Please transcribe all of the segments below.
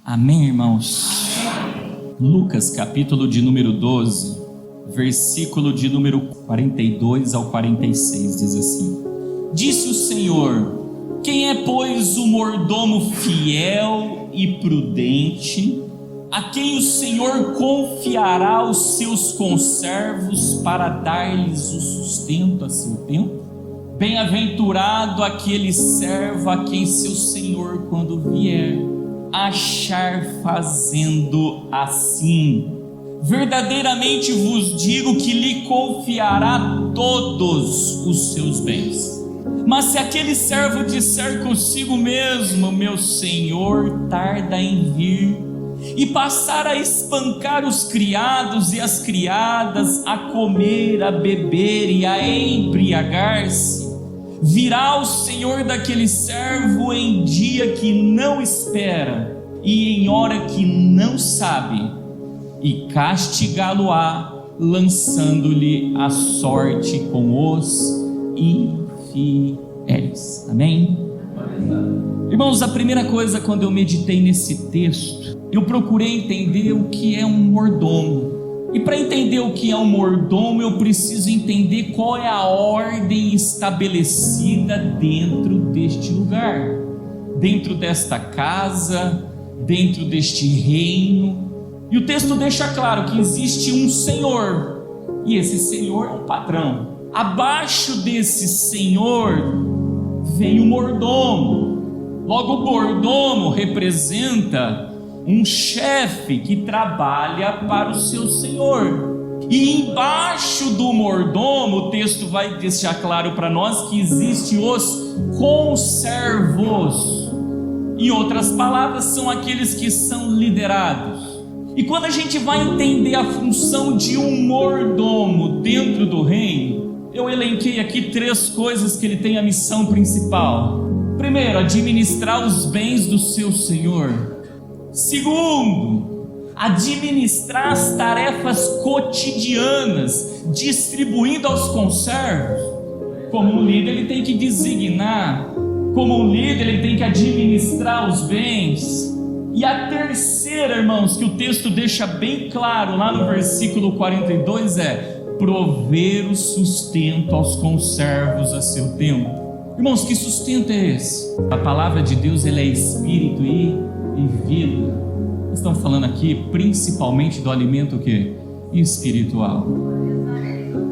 Amém, irmãos? Lucas, capítulo de número 12, versículo de número 42 ao 46, diz assim: Disse o Senhor: quem é, pois, o mordomo fiel e prudente, a quem o Senhor confiará os seus conservos para dar-lhes o sustento a seu tempo? Bem-aventurado aquele servo a quem seu Senhor, quando vier, achar fazendo assim. Verdadeiramente vos digo que lhe confiará todos os seus bens. Mas se aquele servo disser consigo mesmo: meu senhor tarda em vir, e passar a espancar os criados e as criadas, a comer, a beber e a embriagar-se, virá o senhor daquele servo em dia que não espera e em hora que não sabe, e castigá-lo-á, lançando-lhe a sorte com os infiéis. Amém? Irmãos, a primeira coisa, quando eu meditei nesse texto, eu procurei entender o que é um mordomo. E para entender o que é um mordomo, eu preciso entender qual é a ordem estabelecida dentro deste lugar, dentro desta casa, dentro deste reino. E o texto deixa claro que existe um senhor, e esse senhor é um patrão. Abaixo desse senhor vem o mordomo. Logo, o mordomo representa um chefe que trabalha para o seu senhor. E embaixo do mordomo, o texto vai deixar claro para nós que existem os conservos. Em outras palavras, são aqueles que são liderados. E quando a gente vai entender a função de um mordomo dentro do reino, eu elenquei aqui 3 coisas que ele tem a missão principal. Primeiro, administrar os bens do seu senhor. Segundo, administrar as tarefas cotidianas, distribuindo aos conservos. Como um líder, ele tem que designar. Como um líder, ele tem que administrar os bens. E a terceira, irmãos, que o texto deixa bem claro lá no versículo 42 é prover o sustento aos conservos a seu tempo. Irmãos, que sustento é esse? A palavra de Deus, ela é espírito e vida. Estamos falando aqui principalmente do alimento que? Espiritual.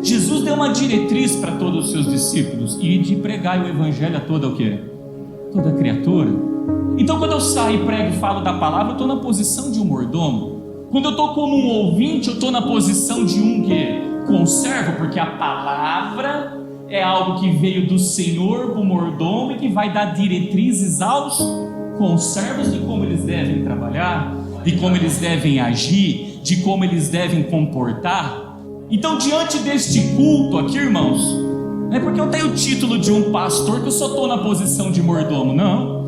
Jesus deu uma diretriz para todos os seus discípulos: e de pregar o evangelho a toda o quê? Toda criatura. Então, quando eu saio e prego e falo da palavra, eu estou na posição de um mordomo. Quando eu estou como um ouvinte, eu estou na posição de um que conservo, porque a palavra é algo que veio do Senhor para o mordomo e que vai dar diretrizes aos conservos de como eles devem trabalhar, de como eles devem agir, de como eles devem comportar. Então, diante deste culto aqui, irmãos, não é porque eu tenho o título de um pastor que eu só estou na posição de mordomo, não.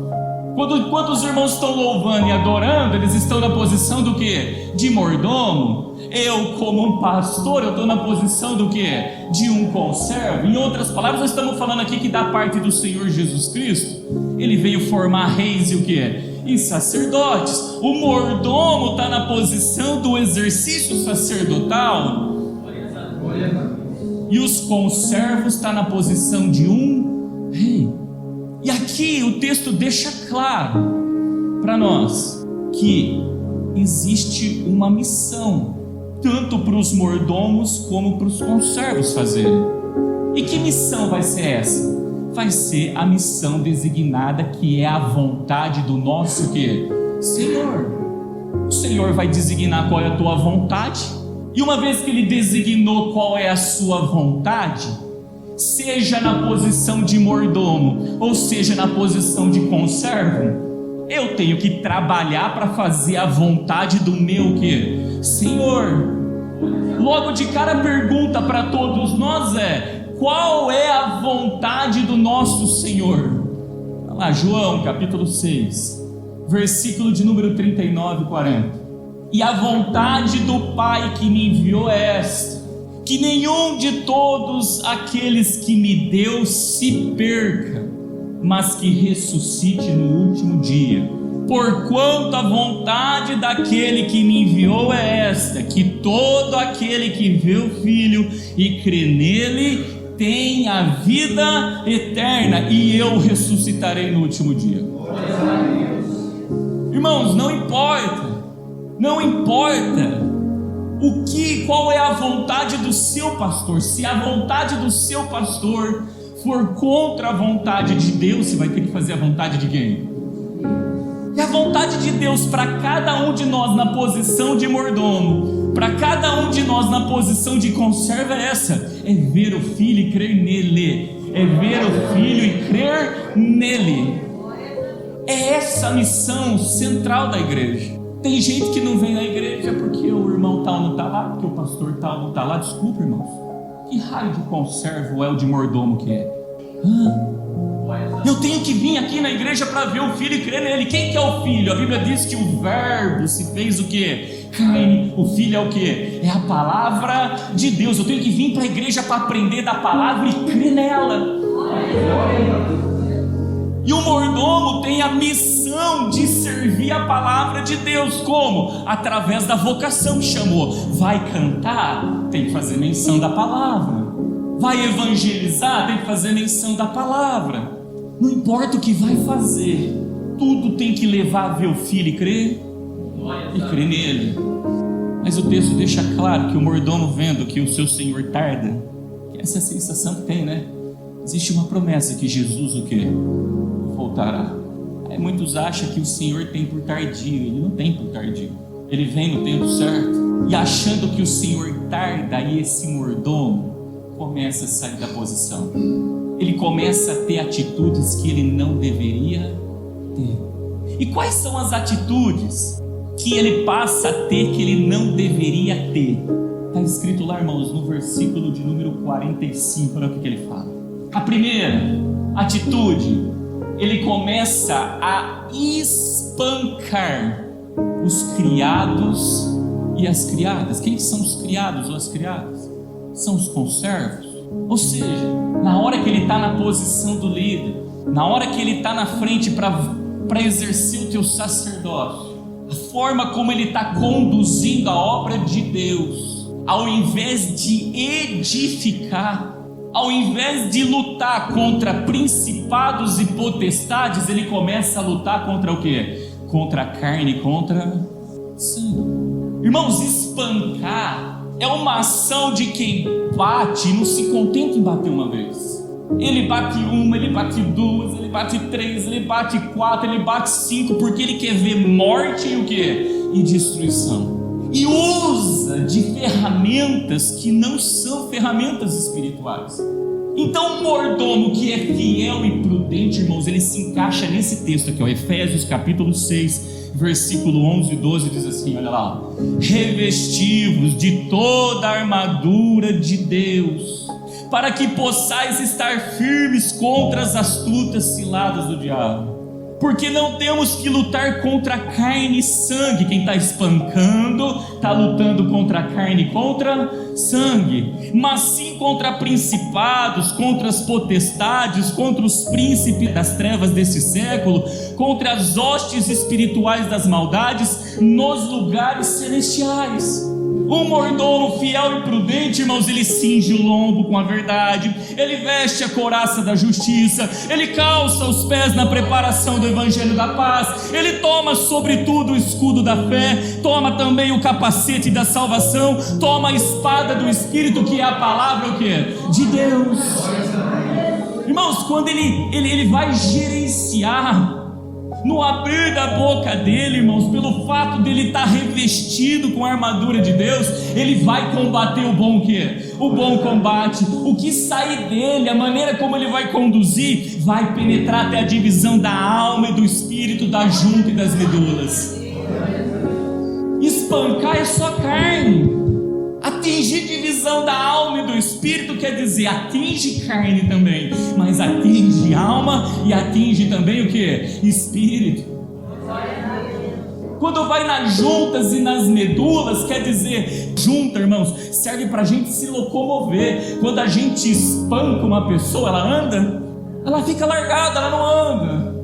Quando os irmãos estão louvando e adorando, eles estão na posição do quê? De mordomo. Eu, como um pastor, eu estou na posição do quê? De um conservo. Em outras palavras, nós estamos falando aqui que da parte do Senhor Jesus Cristo, Ele veio formar reis e o quê? E sacerdotes. O mordomo está na posição do exercício sacerdotal. E os conservos estão na posição de um rei. E aqui o texto deixa claro para nós que existe uma missão, tanto para os mordomos como para os conservos fazerem. E que missão vai ser essa? Vai ser a missão designada, que é a vontade do nosso quê? Senhor. O Senhor vai designar qual é a tua vontade, e uma vez que Ele designou qual é a sua vontade, seja na posição de mordomo, ou seja na posição de conservo, eu tenho que trabalhar para fazer a vontade do meu quê? Senhor. Logo de cara, a pergunta para todos nós é: qual é a vontade do nosso Senhor? Olha lá, João capítulo 6, versículo de número 39 e 40. E a vontade do Pai que me enviou é esta: que nenhum de todos aqueles que me deu se perca, mas que ressuscite no último dia. porquanto a vontade daquele que me enviou é esta, que todo aquele que vê o Filho e crê nele tem a vida eterna, e eu o ressuscitarei no último dia. Irmãos, não importa qual é a vontade do seu pastor. Se a vontade do seu pastor for contra a vontade de Deus, você vai ter que fazer a vontade de quem? E a vontade de Deus para cada um de nós na posição de mordomo, para cada um de nós na posição de conserva é essa: é ver o Filho e crer nele. É ver o Filho e crer nele. É essa a missão central da igreja. Tem gente que não vem na igreja porque o irmão tal não está lá, porque o pastor tal não está lá. Desculpa, irmãos, que raio de conservo é o de mordomo que é? Eu tenho que vir aqui na igreja para ver o Filho e crer nele. Quem que é o Filho? A Bíblia diz que o Verbo se fez o quê? Carne. O Filho é o quê? É a palavra de Deus. Eu tenho que vir para a igreja para aprender da palavra e crer nela. E o mordomo tem a missão de servir a palavra de Deus. Como? Através da vocação que chamou. Vai cantar? Tem que fazer menção da palavra. Vai evangelizar? Tem que fazer menção da palavra. Não importa o que vai fazer, tudo tem que levar a ver o Filho e crer nele. Mas o texto deixa claro que o mordomo, vendo que o seu senhor tarda, que essa é a sensação que tem, né? Existe uma promessa que Jesus o quê? Voltará. Aí muitos acham que o Senhor tem por tardio. Ele não tem por tardio. Ele vem no tempo certo. E achando que o Senhor tarda, aí esse mordomo começa a sair da posição. Ele começa a ter atitudes que ele não deveria ter. E quais são as atitudes que ele passa a ter que ele não deveria ter? Está escrito lá, irmãos, no versículo de número 45. Olha o que ele fala. A primeira atitude: ele começa a espancar os criados e as criadas. Quem são os criados ou as criadas? São os conservos. Ou seja, na hora que ele está na posição do líder, na hora que ele está na frente para exercer o teu sacerdócio, a forma como ele está conduzindo a obra de Deus, ao invés de edificar, ao invés de lutar contra principados e potestades, ele começa a lutar contra o quê? Contra a carne, contra sangue. Irmãos, espancar é uma ação de quem bate e não se contenta em bater uma vez. Ele bate uma, ele bate duas, ele bate três, ele bate quatro, ele bate cinco, porque ele quer ver morte e o quê? E destruição. E usa de ferramentas que não são ferramentas espirituais. Então o mordomo que é fiel e prudente, irmãos, ele se encaixa nesse texto aqui, ó, Efésios capítulo 6, versículo 11 e 12, diz assim, olha lá: revesti-vos de toda a armadura de Deus, para que possais estar firmes contra as astutas ciladas do diabo. Porque não temos que lutar contra carne e sangue. Quem está espancando está lutando contra a carne e contra sangue, mas sim contra principados, contra as potestades, contra os príncipes das trevas desse século, contra as hostes espirituais das maldades nos lugares celestiais. Um mordomo fiel e prudente, irmãos, ele cinge o lombo com a verdade, ele veste a couraça da justiça, ele calça os pés na preparação do evangelho da paz, ele toma sobretudo o escudo da fé, toma também o capacete da salvação, toma a espada do Espírito, que é a palavra o quê? De Deus. Irmãos, quando ele vai gerenciar, no abrir da boca dele, irmãos, pelo fato dele estar revestido com a armadura de Deus, ele vai combater o bom quê? O bom combate. O que sair dele, a maneira como ele vai conduzir, vai penetrar até a divisão da alma e do espírito, da junta e das medulas. Espancar é só carne. Atingir divisão da alma e do espírito quer dizer, atinge carne também, mas atinge alma e atinge também o que? Espírito. Quando vai nas juntas e nas medulas, quer dizer, junta, irmãos, serve para a gente se locomover. Quando a gente espanca uma pessoa, ela anda? Ela fica largada, ela não anda.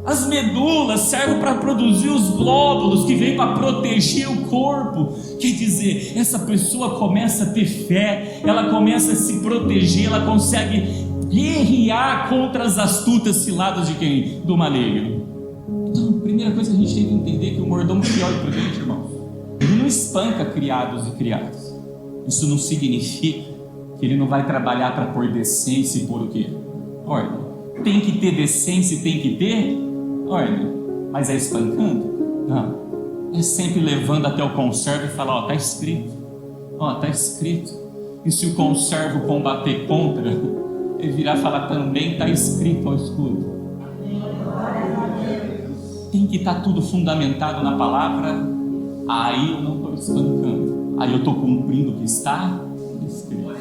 As medulas servem para produzir os glóbulos que vêm para proteger o corpo. Quer dizer, essa pessoa começa a ter fé, ela começa a se proteger, ela consegue guerrear contra as astutas ciladas de quem? Do maligno. Então, a primeira coisa que a gente tem que entender é que o mordomo fiel e prudente, irmãos, ele não espanca criados e criadas. Isso não significa que ele não vai trabalhar para pôr decência e pôr o quê? Ordem. Tem que ter decência e tem que ter ordem. Mas é espancando? Não. É sempre levando até o conservo e falar, está escrito. Está escrito. E se o conservo combater contra, ele virá falar, também está escrito ao escudo. Tem que estar tudo fundamentado na palavra. Aí eu não estou espancando. Aí eu estou cumprindo o que está escrito.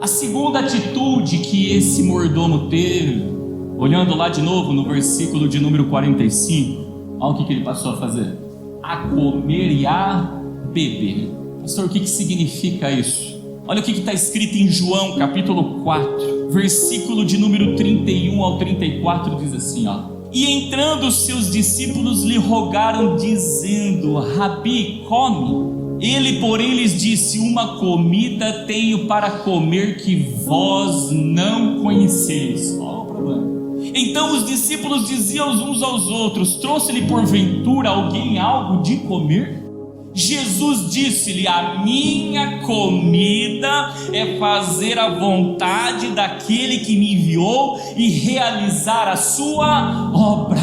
A segunda atitude que esse mordomo teve, olhando lá de novo no versículo de número 45, olha o que ele passou a fazer: a comer e a beber. Pastor, o que significa isso? Olha o que está escrito em João capítulo 4, versículo de número 31 ao 34, diz assim, e entrando os seus discípulos lhe rogaram dizendo, Rabi, come. Ele, porém, lhes disse, uma comida tenho para comer que vós não conheceis. Olha o problema. Então os discípulos diziam uns aos outros, trouxe-lhe porventura alguém algo de comer? Jesus disse-lhe, a minha comida é fazer a vontade daquele que me enviou e realizar a sua obra.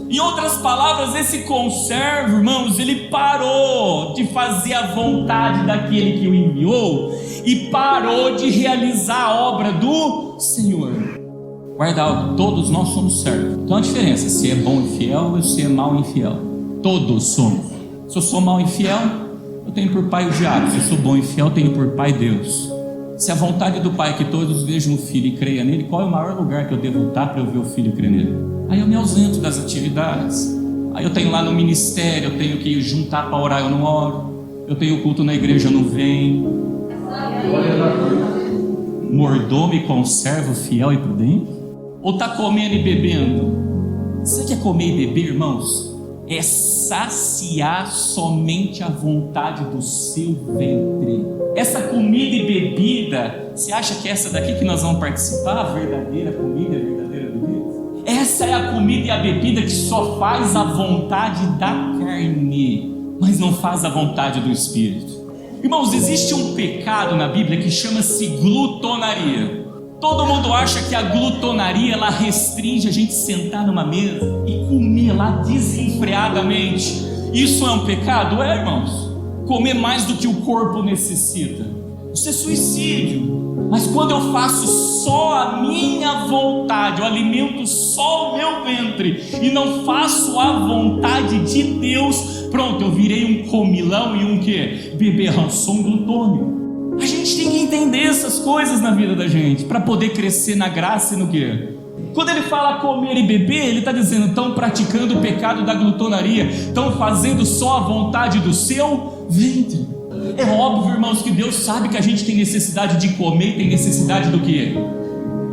Em outras palavras, esse conservo, irmãos, ele parou de fazer a vontade daquele que o enviou e parou de realizar a obra do Senhor. Guarda algo, todos nós somos servos. Então a diferença, se é bom e fiel ou se é mau e infiel. Todos somos. Se eu sou mau e fiel, eu tenho por pai o diabo. Se eu sou bom e fiel, eu tenho por pai Deus. Se a vontade do pai é que todos vejam o filho e creiam nele, qual é o maior lugar que eu devo estar para eu ver o filho e crer nele? Aí eu me ausento das atividades. Aí eu tenho lá no ministério, eu tenho que juntar para orar, eu não oro. Eu tenho culto na igreja, eu não venho. Mordomo e conservo fiel e prudente? Ou está comendo e bebendo? Você quer comer e beber, irmãos? É saciar somente a vontade do seu ventre. Essa comida e bebida, você acha que é essa daqui que nós vamos participar? A verdadeira comida, a verdadeira bebida? Essa é a comida e a bebida que só faz a vontade da carne, mas não faz a vontade do Espírito. Irmãos, existe um pecado na Bíblia que chama-se glutonaria. Todo mundo acha que a glutonaria ela restringe a gente sentar numa mesa e comer lá desenfreadamente. Isso é um pecado? É, irmãos. Comer mais do que o corpo necessita. Isso é suicídio. Mas quando eu faço só a minha vontade, eu alimento só o meu ventre e não faço a vontade de Deus, pronto, eu virei um comilão e um quê? Beberrão, sou um glutônio. A gente tem que entender essas coisas na vida da gente para poder crescer na graça e no quê? Quando ele fala comer e beber, ele está dizendo, estão praticando o pecado da glutonaria, estão fazendo só a vontade do seu ventre. É óbvio, irmãos, que Deus sabe que a gente tem necessidade de comer e tem necessidade do quê?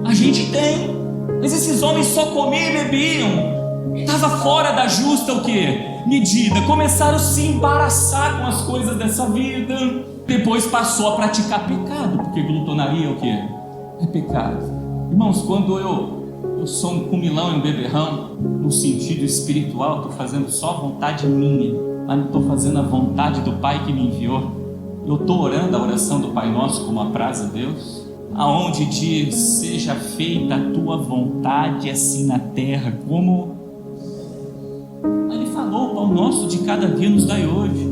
A gente tem. Mas esses homens só comiam e bebiam. Estava fora da justa o quê? Medida. Começaram a se embaraçar com as coisas dessa vida. Depois passou a praticar pecado, porque glutonaria é o quê? É pecado. Irmãos, quando eu sou um comilão e um beberrão, no sentido espiritual, estou fazendo só a vontade minha, mas não estou fazendo a vontade do Pai que me enviou. Eu estou orando a oração do Pai Nosso como apraz a Deus, aonde diz, seja feita a tua vontade assim na terra, como Ele falou, o pão nosso de cada dia nos dai hoje.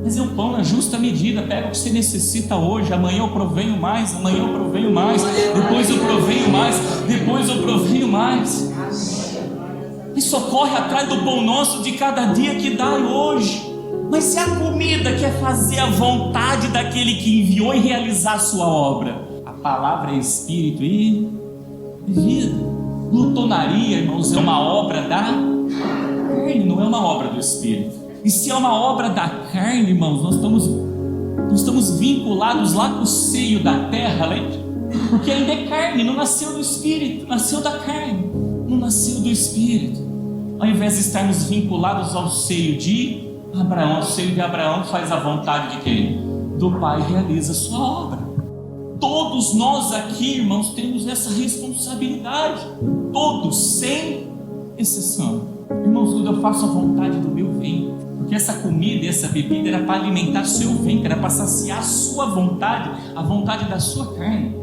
Mas é um pão na justa medida, pega o que você necessita hoje, amanhã eu provenho mais, amanhã eu provenho mais, depois eu provenho mais, depois eu provenho mais. E só corre atrás do pão nosso de cada dia que dá hoje. Mas se a comida quer fazer a vontade daquele que enviou e realizar a sua obra, a palavra é espírito e vida. Glutonaria, irmãos, é uma obra da carne, não é uma obra do espírito. E se é uma obra da carne, irmãos, nós estamos vinculados lá com o seio da terra, lembra? Porque ainda é carne, não nasceu do Espírito, nasceu da carne, não nasceu do Espírito. Ao invés de estarmos vinculados ao seio de Abraão, o seio de Abraão faz a vontade de quem? Do Pai, realiza a sua obra. Todos nós aqui, irmãos, temos essa responsabilidade, todos, sem exceção. Irmãos, quando eu faço a vontade do meu ventre, porque essa comida e essa bebida era para alimentar o seu ventre, era para saciar a sua vontade, a vontade da sua carne.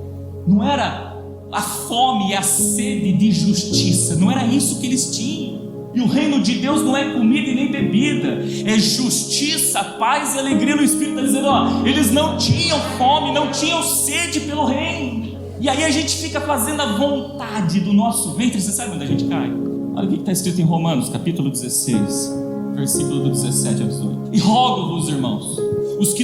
Não era a fome e a sede de justiça, não era isso que eles tinham. E o reino de Deus não é comida e nem bebida, é justiça, paz e alegria no Espírito. Está dizendo, eles não tinham fome, não tinham sede pelo reino. E aí a gente fica fazendo a vontade do nosso ventre. Você sabe onde a gente cai? Olha o que está escrito em Romanos, capítulo 16, versículo do 17 a 18. E rogo-vos, irmãos, os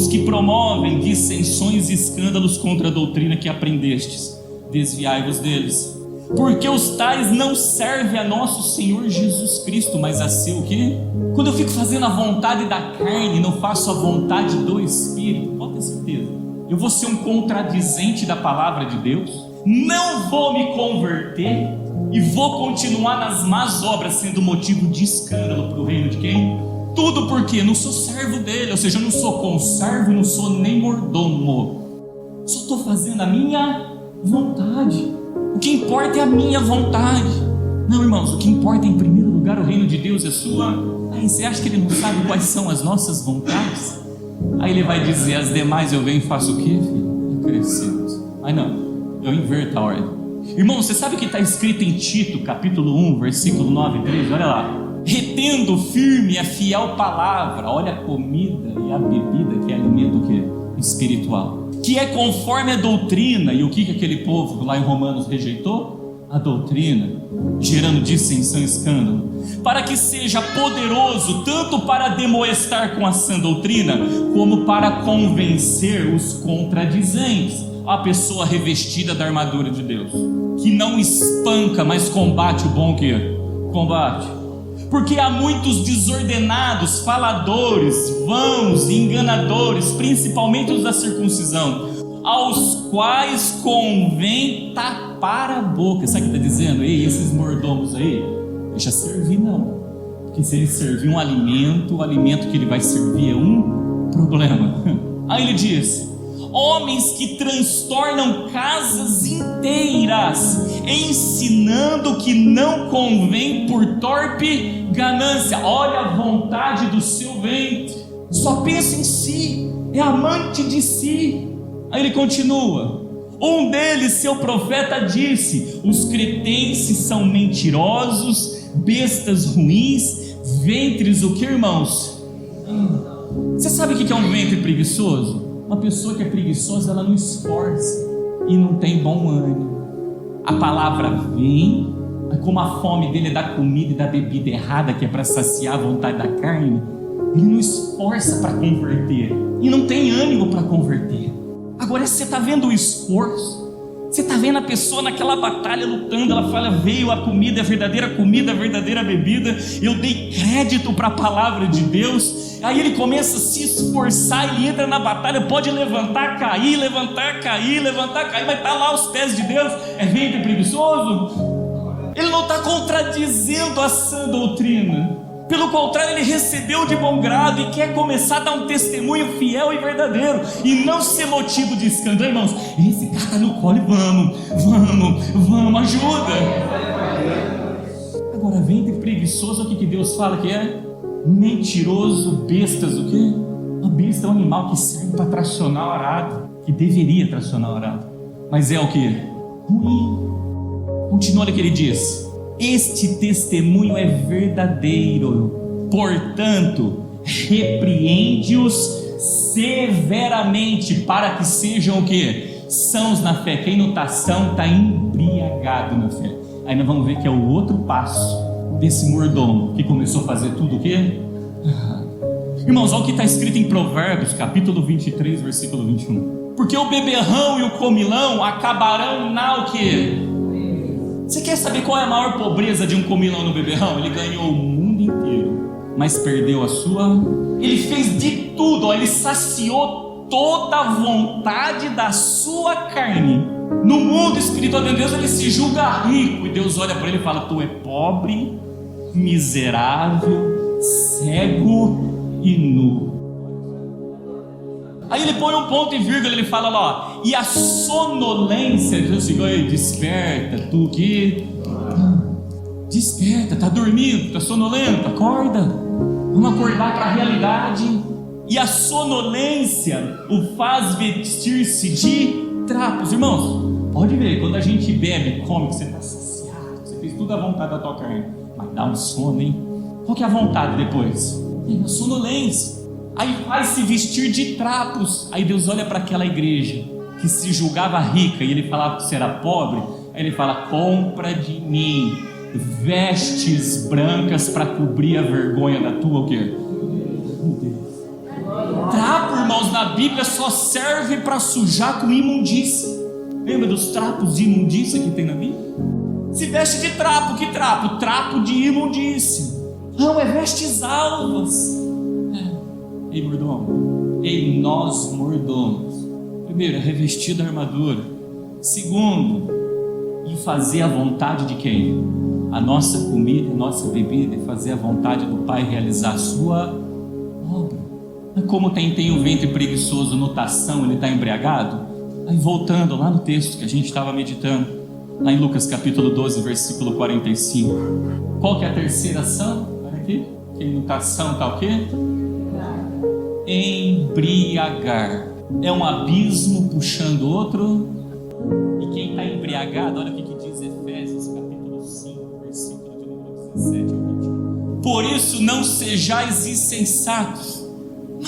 que promovem dissensões e escândalos contra a doutrina que aprendestes, desviai-vos deles. Porque os tais não servem a nosso Senhor Jesus Cristo, mas a seu o quê? Quando eu fico fazendo a vontade da carne, não faço a vontade do Espírito, pode ter certeza, eu vou ser um contradizente da palavra de Deus, não vou me converter e vou continuar nas más obras, sendo motivo de escândalo para o reino de quem? Tudo porque não sou servo dele, ou seja, eu não sou conservo, não sou nem mordomo, só estou fazendo a minha vontade. O que importa é a minha vontade. Não, irmãos, o que importa é, em primeiro lugar, o reino de Deus é sua. Aí você acha que ele não sabe quais são as nossas vontades? Aí ele vai dizer, as demais eu venho e faço o quê, filho? Acrescento. Aí não, eu inverto a ordem. Irmão, você sabe o que está escrito em Tito, capítulo 1, versículo 9 e 13? Olha lá. Retendo firme a fiel palavra. Olha a comida e a bebida, que é alimento o quê? Espiritual, que é conforme a doutrina. E o que aquele povo lá em Romanos rejeitou? A doutrina, gerando dissensão e escândalo, para que seja poderoso tanto para demoestar com a sã doutrina, como para convencer os contradizentes. A pessoa revestida da armadura de Deus, que não espanca, mas combate o bom que combate. Porque há muitos desordenados, faladores, vãos e enganadores, principalmente os da circuncisão, aos quais convém tapar a boca. Sabe o que está dizendo? Ei, esses mordomos aí, deixa servir não. Porque se ele servir um alimento, o alimento que ele vai servir é um problema. Aí ele diz, homens que transtornam casas inteiras, ensinando que não convém por torpe ganância. Olha a vontade do seu ventre, só pensa em si, é amante de si. Aí ele continua, um deles, seu profeta, disse, os cretenses são mentirosos, bestas ruins, ventres o que, irmãos? Você sabe o que é um ventre preguiçoso? Uma pessoa que é preguiçosa, ela não esforça e não tem bom ânimo. A palavra vem, como a fome dele é da comida e da bebida errada, que é para saciar a vontade da carne, ele não esforça para converter e não tem ânimo para converter. Agora você está vendo o esforço, você está vendo a pessoa naquela batalha lutando, ela fala, veio a comida, a verdadeira bebida, eu dei crédito para a palavra de Deus. Aí ele começa a se esforçar, ele entra na batalha, pode levantar, cair, mas está lá aos pés de Deus. É ventre preguiçoso? Ele não está contradizendo a sã doutrina, pelo contrário, ele recebeu de bom grado e quer começar a dar um testemunho fiel e verdadeiro, e não ser motivo de escândalo. Irmãos, esse cara está no colo e vamos, ajuda. Agora, ventre preguiçoso, o que Deus fala que é? Mentiroso, bestas, o quê? Uma besta é um animal que serve para tracionar o arado, que deveria tracionar o arado, mas é o que? Ruim. Continua o que ele diz, este testemunho é verdadeiro, portanto, repreende-os severamente, para que sejam o que? Sãos na fé. Quem não está são, está embriagado na fé. Aí nós vamos ver que é o outro passo desse mordomo que começou a fazer tudo o quê? Irmãos, olha o que está escrito em Provérbios, capítulo 23, versículo 21. Porque o beberrão e o comilão acabarão na o quê? Você quer saber qual é a maior pobreza de um comilão no beberrão? Ele ganhou o mundo inteiro, mas perdeu a sua. Ele fez de tudo, ele saciou toda a vontade da sua carne. No mundo espiritual de Deus, ele se julga rico, e Deus olha para ele e fala: tu é pobre, miserável, cego e nu. Aí ele põe um ponto e vírgula, ele fala lá, ó, e a sonolência, Deus diz: oi, desperta, tu que desperta, tá dormindo, tá sonolento, acorda, vamos acordar para a realidade. E a sonolência o faz vestir-se de trapos. Irmãos, pode ver, quando a gente bebe, come, que você está saciado, você fez tudo à vontade da tua carne, mas dá um sono, hein? Qual que é a vontade depois? Tem a sonolência. Aí vai se vestir de trapos. Aí Deus olha para aquela igreja que se julgava rica, e ele falava que você era pobre. Aí ele fala: compra de mim vestes brancas para cobrir a vergonha da tua o quê? Trapo, irmãos, na Bíblia só serve para sujar com imundícia. Lembra dos trapos de imundícia que tem na Bíblia? Se veste de trapo, que trapo? Trapo de imundícia. Não, é vestes alvas. Ei, mordomo, ei, nós mordomos. Primeiro, é revestir da armadura. Segundo, e fazer a vontade de quem? A nossa comida, a nossa bebida, e fazer a vontade do Pai, realizar a sua obra. Como tem o ventre preguiçoso, notação, ele está embriagado. Aí voltando lá no texto que a gente estava meditando, lá em Lucas capítulo 12, versículo 45. Qual que é a terceira ação? Olha aqui, que notação está o quê? Embriagar. É um abismo puxando outro. E quem está embriagado, olha o que diz Efésios capítulo 5, versículo de número 17 ao 21. Por isso não sejais insensatos,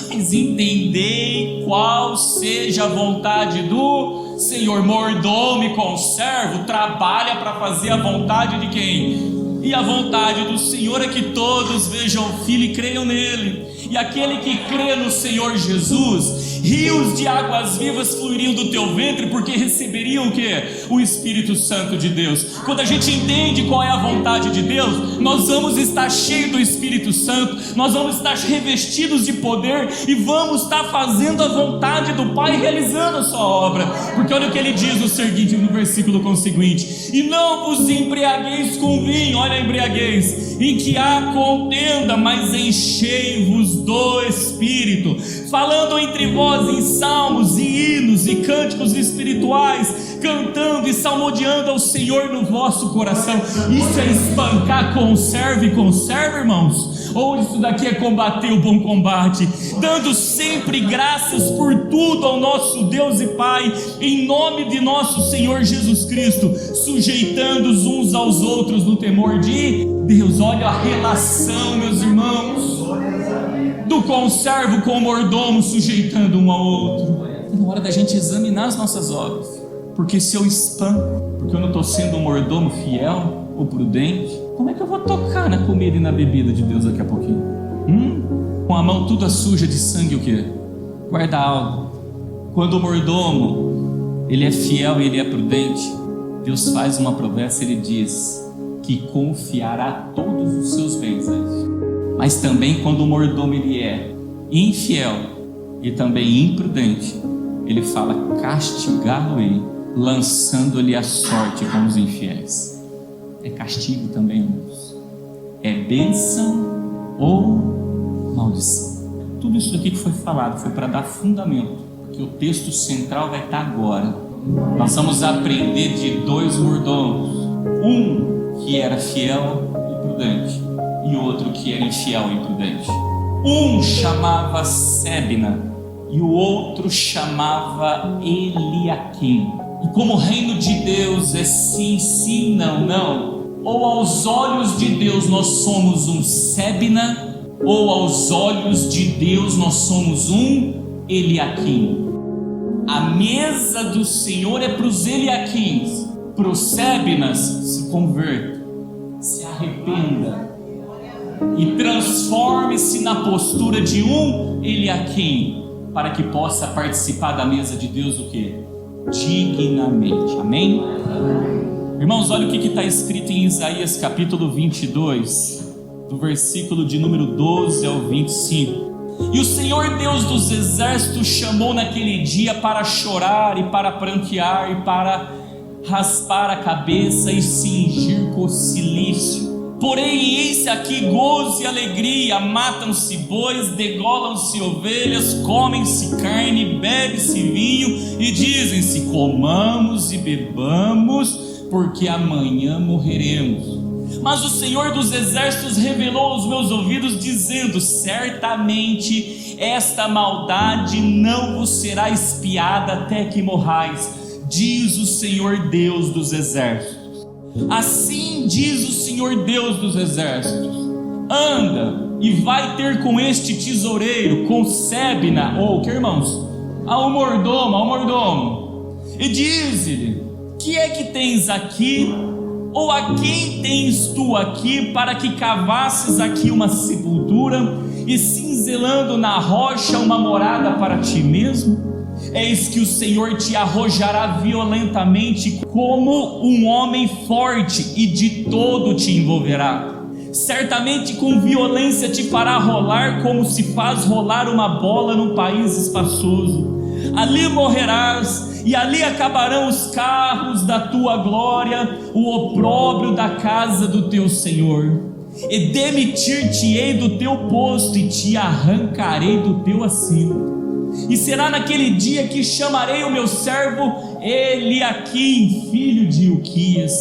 mas entendei qual seja a vontade do Senhor. Mordomo e conservo trabalha para fazer a vontade de quem? E a vontade do Senhor é que todos vejam o Filho e creiam nele. E aquele que crê no Senhor Jesus, rios de águas vivas fluiriam do teu ventre, porque receberiam o quê? O Espírito Santo de Deus. Quando a gente entende qual é a vontade de Deus, nós vamos estar cheios do Espírito Santo, nós vamos estar revestidos de poder e vamos estar fazendo a vontade do Pai, realizando a sua obra. Porque olha o que ele diz no versículo conseguinte: e não vos embriagueis com vinho, olha a embriaguez, em que há contenda, mas enchei-vos do Espírito, falando entre vós em salmos e hinos e cânticos espirituais, cantando e salmodiando ao Senhor no vosso coração. Isso é espancar conserva, irmãos? Ou isso daqui é combater o bom combate? Dando sempre graças por tudo ao nosso Deus e Pai, em nome de nosso Senhor Jesus Cristo, sujeitando-os uns aos outros no temor de Deus. Olha a relação, meus irmãos, do conservo com o mordomo, sujeitando um ao outro. É na hora da gente examinar as nossas obras, porque se eu espanco, porque eu não estou sendo um mordomo fiel ou prudente, como é que eu vou tocar na comida e na bebida de Deus daqui a pouquinho? Com a mão toda suja de sangue, o quê? Guarda algo. Quando o mordomo, ele é fiel e ele é prudente, Deus faz uma promessa, ele diz que confiará todos os seus bens a ele. Mas também quando o mordomo ele é infiel e também imprudente, ele fala: castigá-lo-ei, lançando-lhe a sorte com os infiéis. É castigo também, irmãos. É bênção ou maldição. Tudo isso aqui que foi falado foi para dar fundamento, porque o texto central vai estar agora. Nós vamos aprender de dois mordomos, um que era fiel e prudente, e outro que era infiel e imprudente. Um chamava Sebna e o outro chamava Eliaquim. E como o reino de Deus é sim, sim, não, não, ou aos olhos de Deus nós somos um Sebna, ou aos olhos de Deus nós somos um Eliaquim. A mesa do Senhor é para os Eliaquins, para os Sebnas: se converta, se arrependa e transforme-se na postura de um Eliaquim, para que possa participar da mesa de Deus o quê? Dignamente. Amém? Irmãos, olha o que está escrito em Isaías capítulo 22, do versículo de número 12 ao 25. E o Senhor Deus dos exércitos chamou naquele dia para chorar e para prantear e para raspar a cabeça e cingir com cilício. Porém, eis aqui gozo e alegria, matam-se bois, degolam-se ovelhas, comem-se carne, bebe-se vinho, e dizem-se: comamos e bebamos, porque amanhã morreremos. Mas o Senhor dos exércitos revelou aos meus ouvidos, dizendo: certamente esta maldade não vos será espiada até que morrais, diz o Senhor Deus dos exércitos. Assim diz o Senhor Deus dos exércitos: anda e vai ter com este tesoureiro, com Sebna, ou que irmãos? Ao mordomo, e diz-lhe: que é que tens aqui? Ou a quem tens tu aqui, para que cavasses aqui uma sepultura, e cinzelando na rocha uma morada para ti mesmo? Eis que o Senhor te arrojará violentamente como um homem forte, e de todo te envolverá. Certamente com violência te fará rolar, como se faz rolar uma bola num país espaçoso. Ali morrerás, e ali acabarão os carros da tua glória, o opróbrio da casa do teu Senhor. E demitir-te-ei do teu posto, e te arrancarei do teu assento. E será naquele dia que chamarei o meu servo Eliaquim, filho de Ilquias,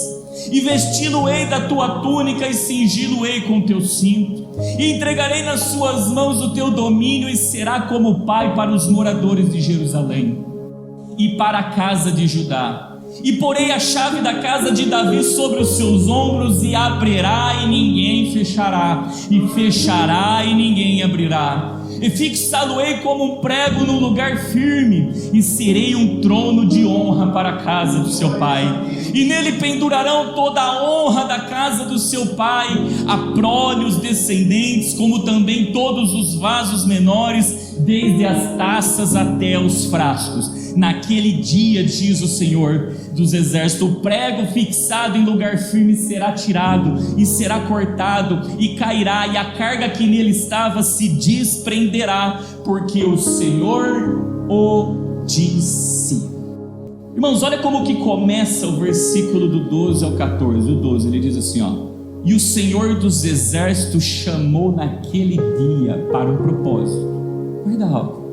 e vesti-lo-ei da tua túnica, e cingi-lo-ei com teu cinto, e entregarei nas suas mãos o teu domínio, e será como pai para os moradores de Jerusalém e para a casa de Judá. E porei a chave da casa de Davi sobre os seus ombros, e abrirá e ninguém fechará, e fechará e ninguém abrirá. E fixá-lo-ei como um prego num lugar firme, e serei um trono de honra para a casa do seu pai. E nele pendurarão toda a honra da casa do seu pai, a prole, os descendentes, como também todos os vasos menores, desde as taças até os frascos. Naquele dia, diz o Senhor dos exércitos, o prego fixado em lugar firme será tirado, e será cortado, e cairá, e a carga que nele estava se desprenderá, porque o Senhor o disse. Irmãos, olha como que começa o versículo do 12 ao 14. O 12, ele diz assim, ó: e o Senhor dos exércitos chamou naquele dia para um propósito. Guarda alto.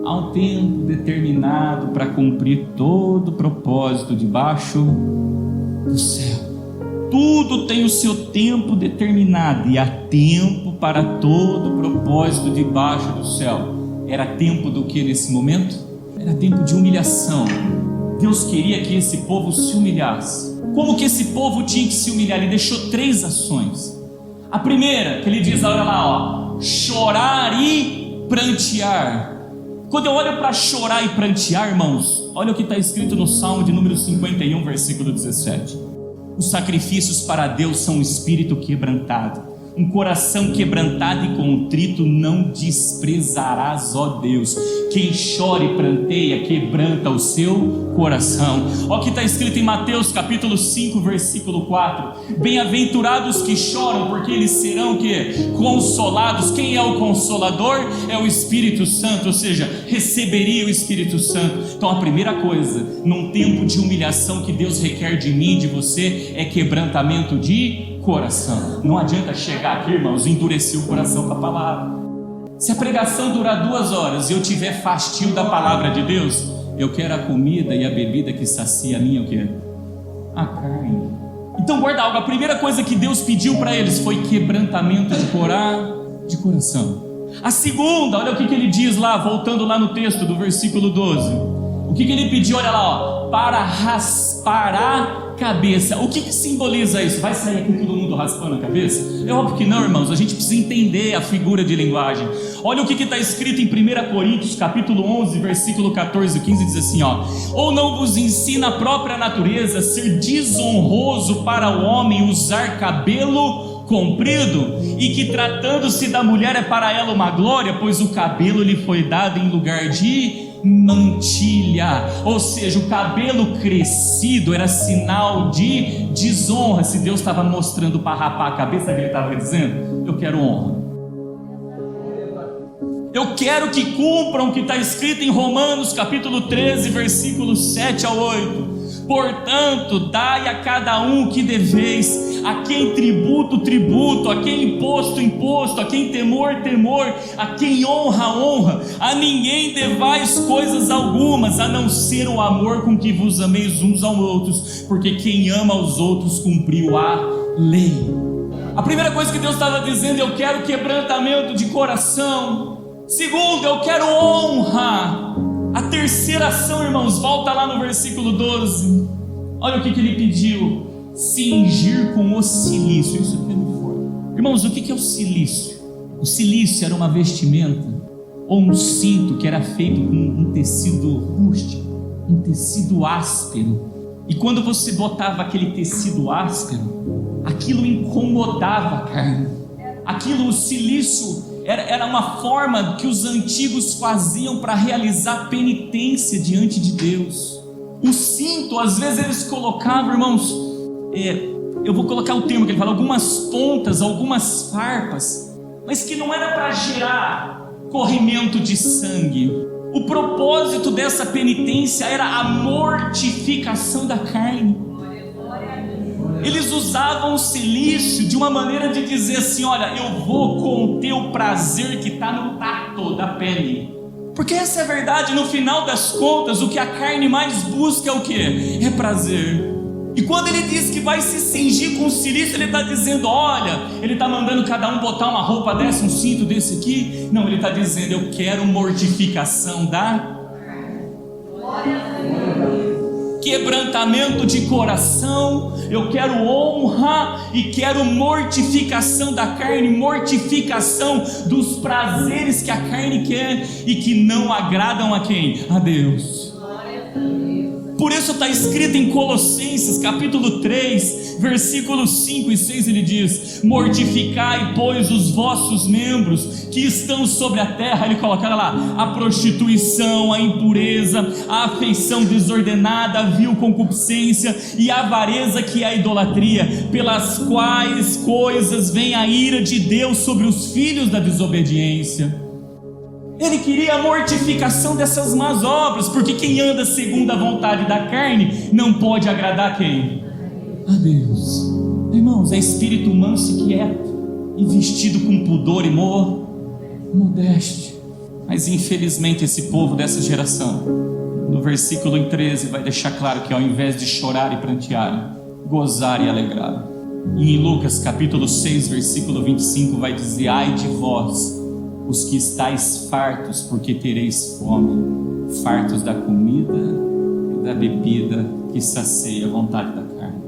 Há um tempo determinado para cumprir todo o propósito debaixo do céu. Tudo tem o seu tempo determinado, e há tempo para todo o propósito debaixo do céu. Era tempo do que nesse momento? Era tempo de humilhação. Deus queria que esse povo se humilhasse. Como que esse povo tinha que se humilhar? Ele deixou 3 ações. A primeira, que ele diz, olha lá, ó: chorar e prantear. Quando eu olho para chorar e prantear, irmãos, olha o que está escrito no Salmo de número 51, versículo 17. Os sacrifícios para Deus são um espírito quebrantado, um coração quebrantado e contrito não desprezarás, ó Deus. Quem chora e pranteia, quebranta o seu coração. Olha o que está escrito em Mateus capítulo 5, versículo 4. Bem-aventurados que choram, porque eles serão o quê? Consolados. Quem é o consolador? É o Espírito Santo, ou seja, receberia o Espírito Santo. Então a primeira coisa, num tempo de humilhação que Deus requer de mim e de você, é quebrantamento de coração. Não adianta chegar aqui, irmãos, e endurecer o coração com a palavra. Se a pregação durar 2 horas e eu tiver fastio da palavra de Deus, eu quero a comida e a bebida que sacia a minha, o quê? A carne. Então guarda algo, a primeira coisa que Deus pediu para eles foi quebrantamento de coração. A segunda, olha o que ele diz lá, voltando lá no texto do versículo 12. O que ele pediu, olha lá, ó: para raspar a cabeça. O que simboliza isso? Vai sair aqui todo mundo raspando a cabeça? É óbvio que não, irmãos. A gente precisa entender a figura de linguagem. Olha o que está escrito em 1 Coríntios capítulo 11, versículo 14 e 15, diz assim, ó: ou não vos ensina a própria natureza ser desonroso para o homem usar cabelo comprido, e que tratando-se da mulher é para ela uma glória, pois o cabelo lhe foi dado em lugar de mantilha. Ou seja, o cabelo crescido era sinal de desonra. Se Deus estava mostrando para rapar a cabeça, que ele estava dizendo: eu quero honra. Eu quero que cumpram o que está escrito em Romanos capítulo 13, versículos 7 ao 8. Portanto, dai a cada um o que deveis, a quem tributo, tributo, a quem imposto, imposto, a quem temor, temor, a quem honra, honra. A ninguém devais coisas algumas, a não ser o amor com que vos ameis uns aos outros, porque quem ama aos outros cumpriu a lei. A primeira coisa que Deus estava dizendo: eu quero quebrantamento de coração. Segundo, eu quero honra. A terceira ação, irmãos, volta lá no versículo 12. Olha o que ele pediu: cingir com o cilício. Isso aqui é muito forte. Irmãos, o que é o cilício? O cilício era uma vestimenta ou um cinto que era feito com um tecido rústico, um tecido áspero. E quando você botava aquele tecido áspero, aquilo incomodava a carne. Aquilo, o cilício, era uma forma que os antigos faziam para realizar penitência diante de Deus. O cinto, às vezes eles colocavam, irmãos, eu vou colocar o termo que ele fala, algumas pontas, algumas farpas, mas que não era para gerar corrimento de sangue. O propósito dessa penitência era a mortificação da carne. Eles usavam o cilício de uma maneira de dizer assim: olha, eu vou conter o prazer que está no tato da pele. Porque essa é a verdade, no final das contas, o que a carne mais busca é o quê? É prazer. E quando ele diz que vai se cingir com o cilício, ele está dizendo: olha, ele está mandando cada um botar uma roupa dessa, um cinto desse aqui. Não, ele está dizendo: eu quero mortificação da quebrantamento de coração, eu quero honra e quero mortificação da carne, mortificação dos prazeres que a carne quer e que não agradam a quem? A Deus. Por isso está escrito em Colossenses capítulo 3, versículos 5 e 6, ele diz: mortificai, pois, os vossos membros que estão sobre a terra. Ele coloca lá: a prostituição, a impureza, a afeição desordenada, a vil concupiscência e a avareza, que é a idolatria, pelas quais coisas vem a ira de Deus sobre os filhos da desobediência. Ele queria a mortificação dessas más obras, porque quem anda segundo a vontade da carne não pode agradar quem? A Deus. Irmãos, é espírito manso e quieto, e vestido com pudor e modéstia. Mas infelizmente esse povo dessa geração, no versículo 13, vai deixar claro que ao invés de chorar e prantear, gozar e alegrar. E em Lucas capítulo 6, versículo 25, vai dizer: ai de vós, os que estáis fartos, porque tereis fome, fartos da comida e da bebida que sacia a vontade da carne.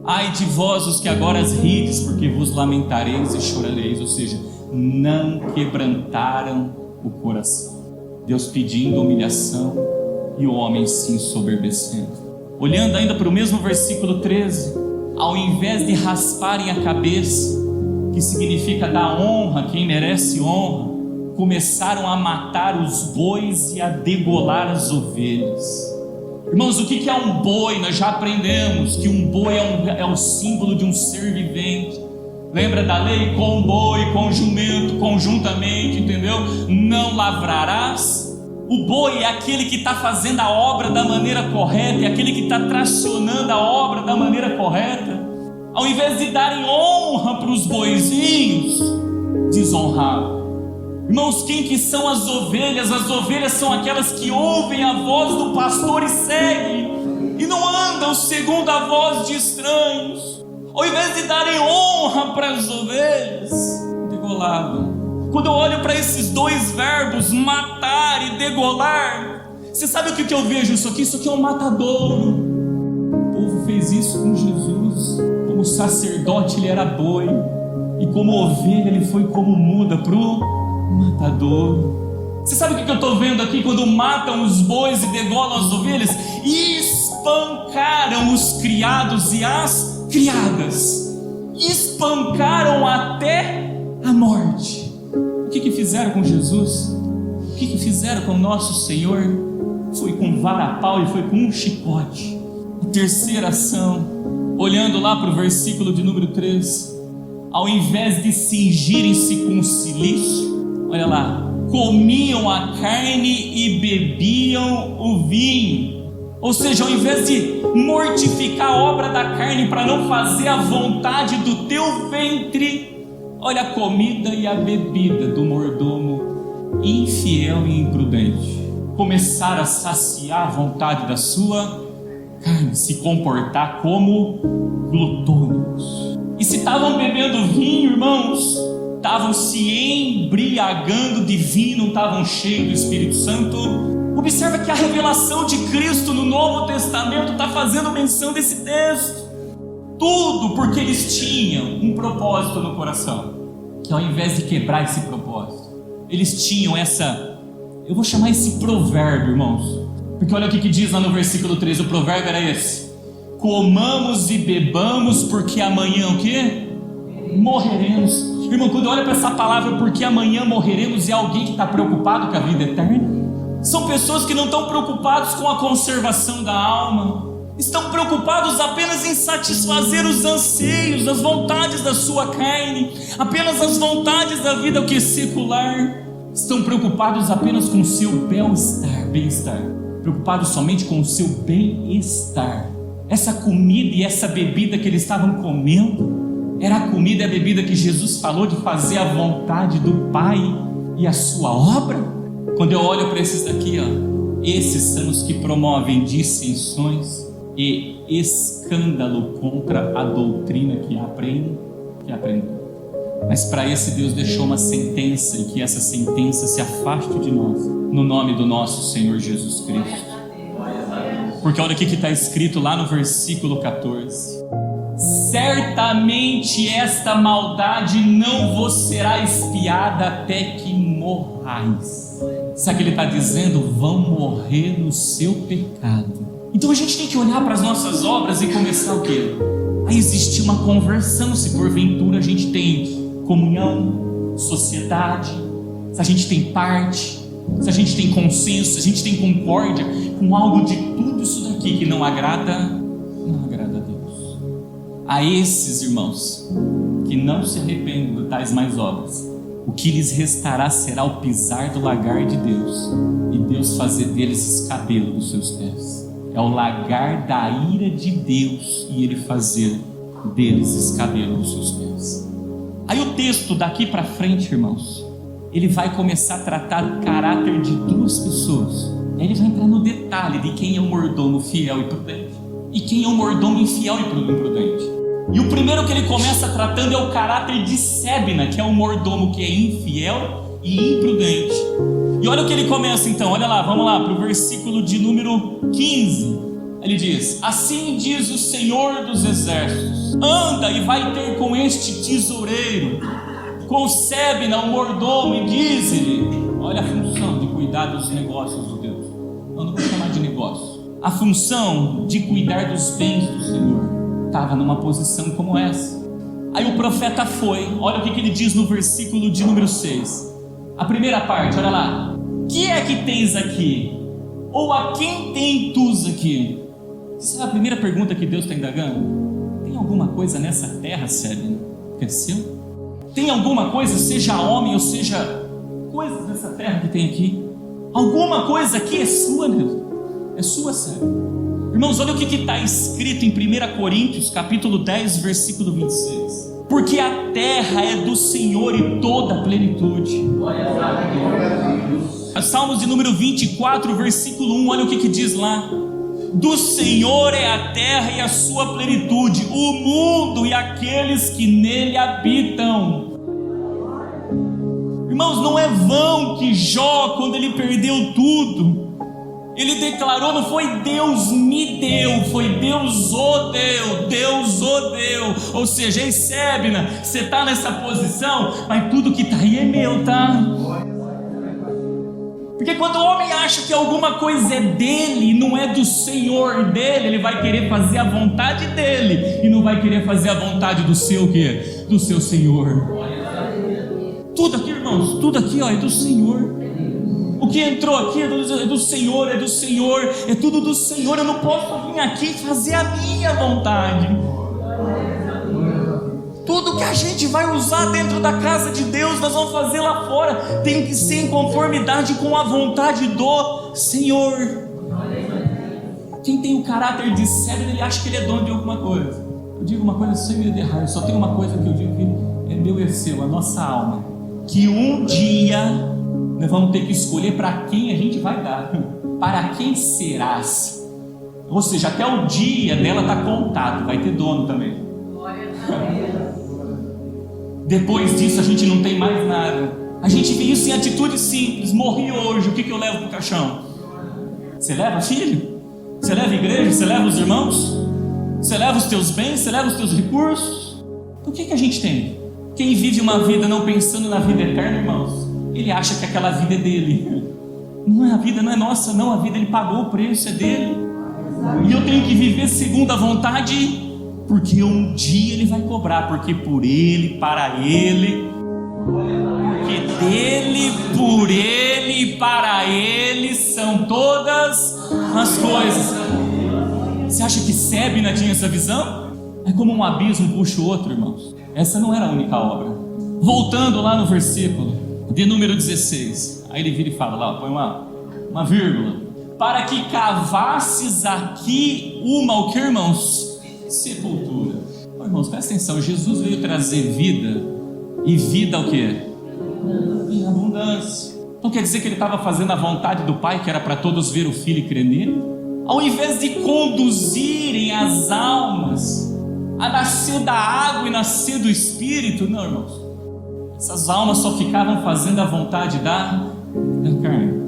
Ai de vós, os que agora rides, porque vos lamentareis e chorareis. Ou seja, não quebrantaram o coração. Deus pedindo humilhação e o homem se ensoberbecendo. Olhando ainda para o mesmo versículo 13, ao invés de rasparem a cabeça, que significa dar honra a quem merece honra, começaram a matar os bois e a degolar as ovelhas. Irmãos, o que é um boi? Nós já aprendemos que um boi é o símbolo de um ser vivente. Lembra da lei? Com boi, com jumento, conjuntamente, entendeu? Não lavrarás. O boi é aquele que está fazendo a obra da maneira correta, é aquele que está tracionando a obra da maneira correta. Ao invés de darem honra para os boizinhos, desonravam. Irmãos, quem que são as ovelhas? As ovelhas são aquelas que ouvem a voz do pastor e seguem, e não andam segundo a voz de estranhos. Ao invés de darem honra para as ovelhas, degolavam. Quando eu olho para esses dois verbos, matar e degolar, você sabe o que eu vejo isso aqui? Isso aqui é um matadouro. O povo fez isso com Jesus. Como sacerdote ele era boi, e como ovelha ele foi como muda para o matador. Você sabe o que eu estou vendo aqui? Quando matam os bois e degolam as ovelhas, espancaram os criados e as criadas, espancaram até a morte. O que fizeram com Jesus? O que fizeram com o nosso Senhor? Foi com vara-pau e foi com um chicote. A terceira ação, olhando lá para o versículo de número 3, ao invés de cingirem-se com cilício, olha lá, comiam a carne e bebiam o vinho. Ou seja, ao invés de mortificar a obra da carne para não fazer a vontade do teu ventre, olha a comida e a bebida do mordomo infiel e imprudente. Começar a saciar a vontade da sua carne, se comportar como glutônicos. E se estavam bebendo vinho, irmãos, estavam se embriagando de vinho, não estavam cheios do Espírito Santo. Observa que a revelação de Cristo no Novo Testamento está fazendo menção desse texto. Tudo porque eles tinham um propósito no coração, que ao invés de quebrar esse propósito, eles tinham eu vou chamar esse provérbio, irmãos, porque olha o que diz lá no versículo 3, o provérbio era esse: comamos e bebamos, porque amanhã o quê? Morreremos. Irmão, quando olha para essa palavra, porque amanhã morreremos, é alguém que está preocupado com a vida eterna? São pessoas que não estão preocupados com a conservação da alma, estão preocupados apenas em satisfazer os anseios, as vontades da sua carne, apenas as vontades da vida que é secular. Estão preocupados apenas com o seu bem-estar, preocupados somente com o seu bem-estar. Essa comida e essa bebida que eles estavam comendo era a comida e a bebida que Jesus falou de fazer a vontade do Pai e a sua obra. Quando eu olho para esses daqui, esses são os que promovem dissensões e escândalo contra a doutrina que aprendem. Mas para esse Deus deixou uma sentença, e que essa sentença se afaste de nós, no nome do nosso Senhor Jesus Cristo. Porque olha o que está escrito lá no versículo 14: certamente esta maldade não vos será espiada até que morrais. Sabe o que ele está dizendo? Vão morrer no seu pecado. Então a gente tem que olhar para as nossas obras e começar o quê? A existir uma conversão, se porventura a gente tem comunhão, sociedade, se a gente tem parte, se a gente tem consenso, se a gente tem concórdia com algo de tudo isso daqui que não agrada a Deus. A esses irmãos que não se arrependem de tais mais obras, o que lhes restará será o pisar do lagar de Deus, e Deus fazer deles escabelo dos seus pés. É o lagar da ira de Deus, e Ele fazer deles escabelo dos seus pés. Aí o texto daqui para frente, irmãos, ele vai começar a tratar do caráter de duas pessoas. Aí ele vai entrar no detalhe de quem é o mordomo fiel e prudente e quem é o mordomo infiel e imprudente. E o primeiro que ele começa tratando é o caráter de Sébina, que é o mordomo que é infiel e imprudente. E olha o que ele começa então, olha lá, vamos lá para o versículo de número 15. Ele diz: assim diz o Senhor dos Exércitos, anda e vai ter com este tesoureiro, com Sébina o mordomo, e diz-lhe, olha a função de cuidar dos negócios de Deus, eu não vou chamar de negócio, a função de cuidar dos bens do Senhor, estava numa posição como essa. Aí o profeta foi, olha o que ele diz no versículo de número 6, a primeira parte, olha lá: que é que tens aqui? Ou a quem tem tus aqui? Essa é a primeira pergunta que Deus está indagando. Tem alguma coisa nessa terra, Sébina, que é seu? Tem alguma coisa, seja homem ou seja coisas nessa terra que tem aqui? Alguma coisa aqui é sua, Deus? É sua, Sébina? Irmãos, olha o que está escrito em 1 Coríntios capítulo 10, versículo 26. Porque a terra é do Senhor e toda a plenitude. Salmos de número 24, versículo 1, olha o que diz lá: do Senhor é a terra e a sua plenitude, o mundo e aqueles que nele habitam. Irmãos, não é vão que Jó, quando ele perdeu tudo, ele declarou, não foi Deus me deu, foi Deus o deu, Deus o deu. Ou seja, ei Sébina, você está nessa posição, mas tudo que está aí é meu, tá? Porque quando o homem acha que alguma coisa é dele, não é do Senhor dele, ele vai querer fazer a vontade dele e não vai querer fazer a vontade do seu quê? Do seu Senhor. Tudo aqui, irmãos, tudo aqui é do Senhor. O que entrou aqui é do Senhor, é do Senhor, é tudo do Senhor. Eu não posso vir aqui e fazer a minha vontade. Tudo que a gente vai usar dentro da casa de Deus, nós vamos fazer lá fora, tem que ser em conformidade com a vontade do Senhor. Quem tem o caráter de cérebro, ele acha que ele é dono de alguma coisa. Eu digo uma coisa sem medo de errar, eu só tenho uma coisa que eu digo que é meu e seu, a nossa alma, que um dia nós vamos ter que escolher para quem a gente vai dar. Para quem serás? Ou seja, até o dia dela está contado, vai ter dono também. Depois disso a gente não tem mais nada. A gente vê isso em atitudes simples. Morri hoje, o que eu levo para o caixão? Você leva filho? Você leva a igreja? Você leva os irmãos? Você leva os teus bens? Você leva os teus recursos? Então, o que a gente tem? Quem vive uma vida não pensando na vida eterna, irmãos, ele acha que aquela vida é dele. Não é, a vida não é nossa, não. A vida ele pagou o preço, é dele. E eu tenho que viver segundo a vontade, porque um dia ele vai cobrar, porque por ele, para ele, porque dele, por ele e para ele são todas as coisas. Você acha que Sebna tinha essa visão? É como um abismo puxa o outro, irmãos. Essa não era a única obra. Voltando lá no versículo de número 16, aí ele vira e fala lá, põe uma vírgula, para que cavasses aqui uma, o que, irmãos? Sepultura. Oh, irmãos, presta atenção, Jesus veio trazer vida, e vida o que? Em abundância. Então quer dizer que ele estava fazendo a vontade do Pai, que era para todos ver o Filho e crer nele? Ao invés de conduzirem as almas a nascer da água e nascer do Espírito, não, irmãos, essas almas só ficavam fazendo a vontade da carne.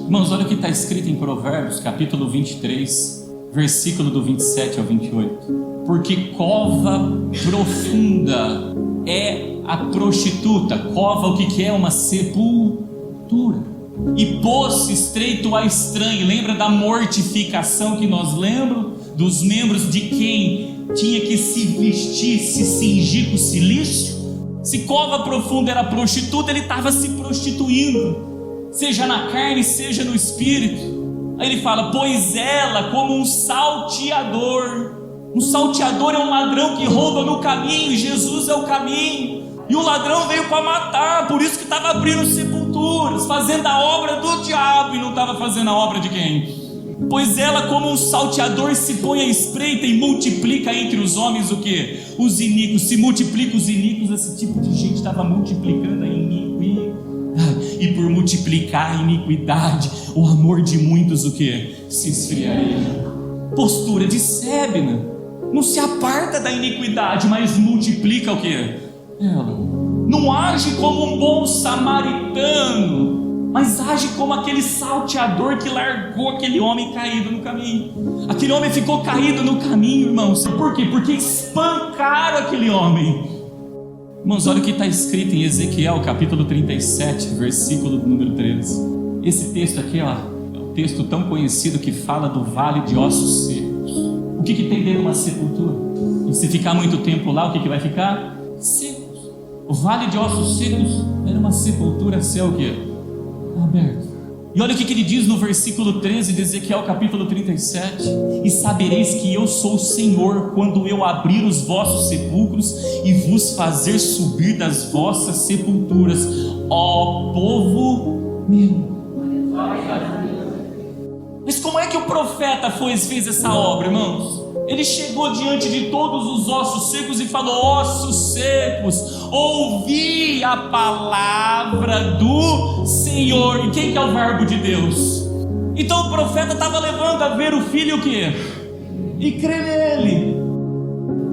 Irmãos, olha o que está escrito em Provérbios, capítulo 23, versículo do 27 ao 28. Porque cova profunda é a prostituta. Cova, o que é? Uma sepultura. E poço estreito a estranho. Lembra da mortificação que nós lembramos? Dos membros de quem tinha que se vestir, se cingir com silício? Se cova profunda era prostituta, ele estava se prostituindo, seja na carne, seja no espírito. Aí ele fala, pois ela como um salteador. Um salteador é um ladrão que rouba no caminho, Jesus é o caminho. E o ladrão veio para matar, por isso que estava abrindo sepulturas, fazendo a obra do diabo e não estava fazendo a obra de quem? Pois ela como um salteador se põe à espreita e multiplica entre os homens o que? Os iníquos. Se multiplica os iníquos, esse tipo de gente estava multiplicando a iniquidade. E por multiplicar a iniquidade, o amor de muitos o que? Se esfriaria. Postura de Sebna. Não se aparta da iniquidade, mas multiplica o que? Ela. Não age como um bom samaritano, mas age como aquele salteador que largou aquele homem caído no caminho. Aquele homem ficou caído no caminho, irmãos. Por quê? Porque espancaram aquele homem. Irmãos, olha o que está escrito em Ezequiel, capítulo 37, versículo número 13. Esse texto aqui, ó, é um texto tão conhecido que fala do vale de ossos secos. O que tem dentro de uma sepultura? E se ficar muito tempo lá, o que vai ficar? Secos. O vale de ossos secos era uma sepultura a céu o quê? Aberto. E olha o que ele diz no versículo 13 de Ezequiel capítulo 37. E sabereis que eu sou o Senhor, quando eu abrir os vossos sepulcros e vos fazer subir das vossas sepulturas, ó povo meu. Mas como é que o profeta fez essa obra, irmãos? Ele chegou diante de todos os ossos secos e falou: ossos secos, ouvi a palavra do Senhor. E quem que é o verbo de Deus? Então o profeta estava levando a ver o filho o quê? E crer nele.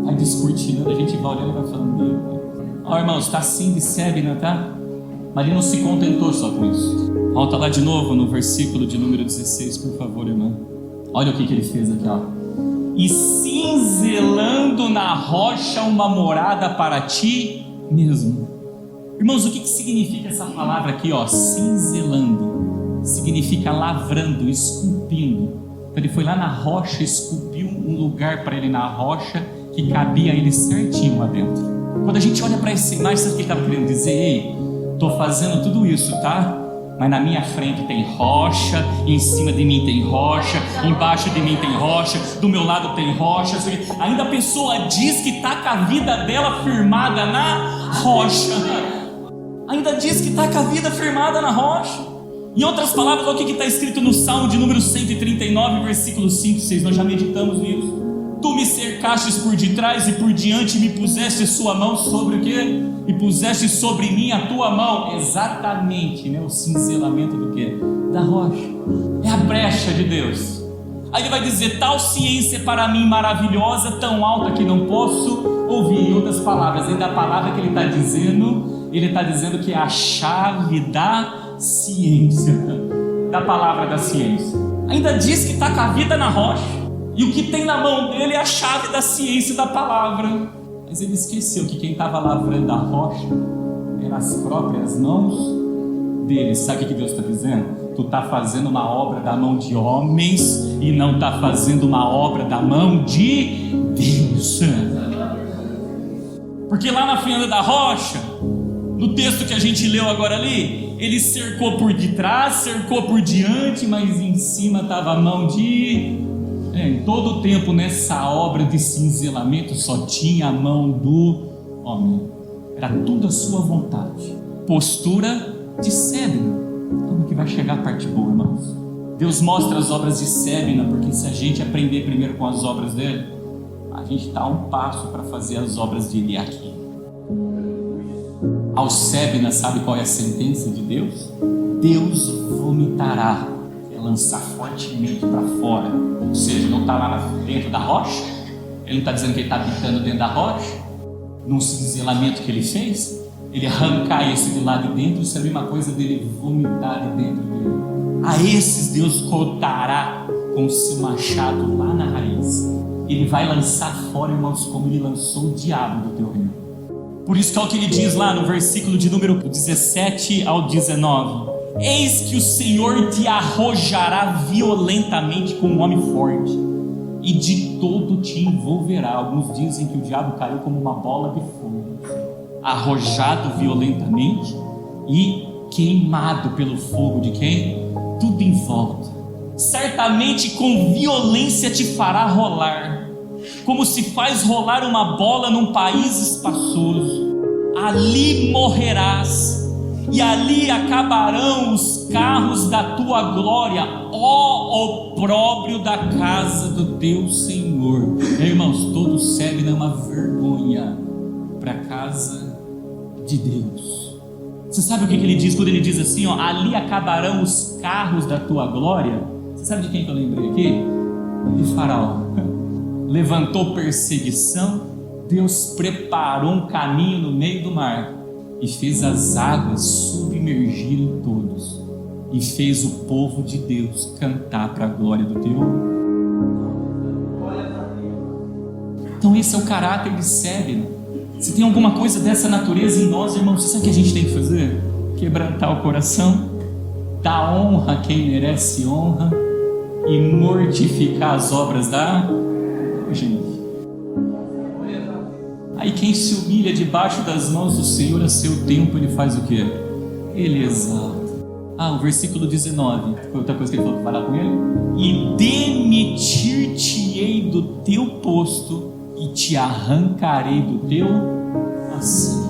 Aí descortinando, a gente vai olhando e vai falando: ó, irmãos, está assim de Sebna, tá? Mas ele não se contentou só com isso. Volta lá de novo no versículo de número 16, por favor, irmão. Olha o que ele fez aqui, ó. E cinzelando na rocha uma morada para ti mesmo. Irmãos, o que significa essa palavra aqui, ó? Cinzelando. Significa lavrando, esculpindo. Então ele foi lá na rocha, esculpiu um lugar para ele na rocha que cabia a ele certinho lá dentro. Quando a gente olha para essa imagem, sabe o que ele estava querendo dizer? Ei, estou fazendo tudo isso, tá? mas na minha frente tem rocha, em cima de mim tem rocha, embaixo de mim tem rocha, do meu lado tem rocha. Ainda a pessoa diz que está com a vida dela firmada na rocha. Ainda diz que está com a vida firmada na rocha. Em outras palavras, olha o que está escrito no Salmo de número 139, versículos 5 e 6. Nós já meditamos nisso. Tu me cercastes por detrás e por diante, me puseste sua mão sobre o quê? E puseste sobre mim a tua mão. Exatamente, né? O cinzelamento do quê? Da rocha. É a brecha de Deus. Aí ele vai dizer: tal ciência para mim maravilhosa, tão alta que não posso ouvir. Em outras palavras, ainda a palavra que ele está dizendo que é a chave da ciência, da palavra da ciência. Ainda diz que está com a vida na rocha. E o que tem na mão dele é a chave da ciência da palavra. Mas ele esqueceu que quem estava lavrando a rocha eram as próprias mãos dele. Sabe o que Deus está dizendo? Tu está fazendo uma obra da mão de homens e não está fazendo uma obra da mão de Deus. Porque lá na fenda da rocha, no texto que a gente leu agora ali, ele cercou por detrás, cercou por diante, mas em cima estava a mão de... Em todo o tempo nessa obra de cinzelamento só tinha a mão do homem. Era tudo a sua vontade. Postura de Sébina. Como que vai chegar a parte boa, irmãos? Deus mostra as obras de Sébina, porque se a gente aprender primeiro com as obras dele, a gente está a um passo para fazer as obras de Eliaquim. Ao Sébina, sabe qual é a sentença de Deus? Deus vomitará, é lançar fortemente para fora. Ou seja, não está lá dentro da rocha. Ele não está dizendo que ele está habitando dentro da rocha. Num cinzelamento que ele fez, ele arrancar esse de lá de dentro. Isso é a mesma coisa dele vomitar de dentro dele. A esses Deus cortará com o seu machado lá na raiz. Ele vai lançar fora, irmãos, como ele lançou o diabo do teu reino. Por isso que é o que ele diz lá no versículo de número 17 ao 19. Eis que o Senhor te arrojará violentamente como um homem forte, e de todo te envolverá. Alguns dizem que o diabo caiu como uma bola de fogo, arrojado violentamente e queimado pelo fogo de quem? Tudo em volta. Certamente com violência te fará rolar, como se faz rolar uma bola num país espaçoso. Ali morrerás, e ali acabarão os carros da tua glória, ó opróbrio da casa do teu Senhor. Irmãos, todo Sébina é uma vergonha para a casa de Deus. Você sabe o que ele diz quando ele diz assim, ó, ali acabarão os carros da tua glória? Você sabe de quem que eu lembrei aqui? De Faraó. Levantou perseguição, Deus preparou um caminho no meio do mar e fez as águas submergirem todos, e fez o povo de Deus cantar para a glória do teu. Então esse é o caráter de Sébina. Se tem alguma coisa dessa natureza em nós, irmãos, você sabe o que a gente tem que fazer? Quebrantar o coração, dar honra a quem merece honra e mortificar as obras da gente. Aí quem se humilha debaixo das mãos do Senhor a seu tempo, ele faz o quê? Ele exalta. O versículo 19, outra coisa que ele falou para falar com ele: e demitir-te-ei do teu posto e te arrancarei do teu assento.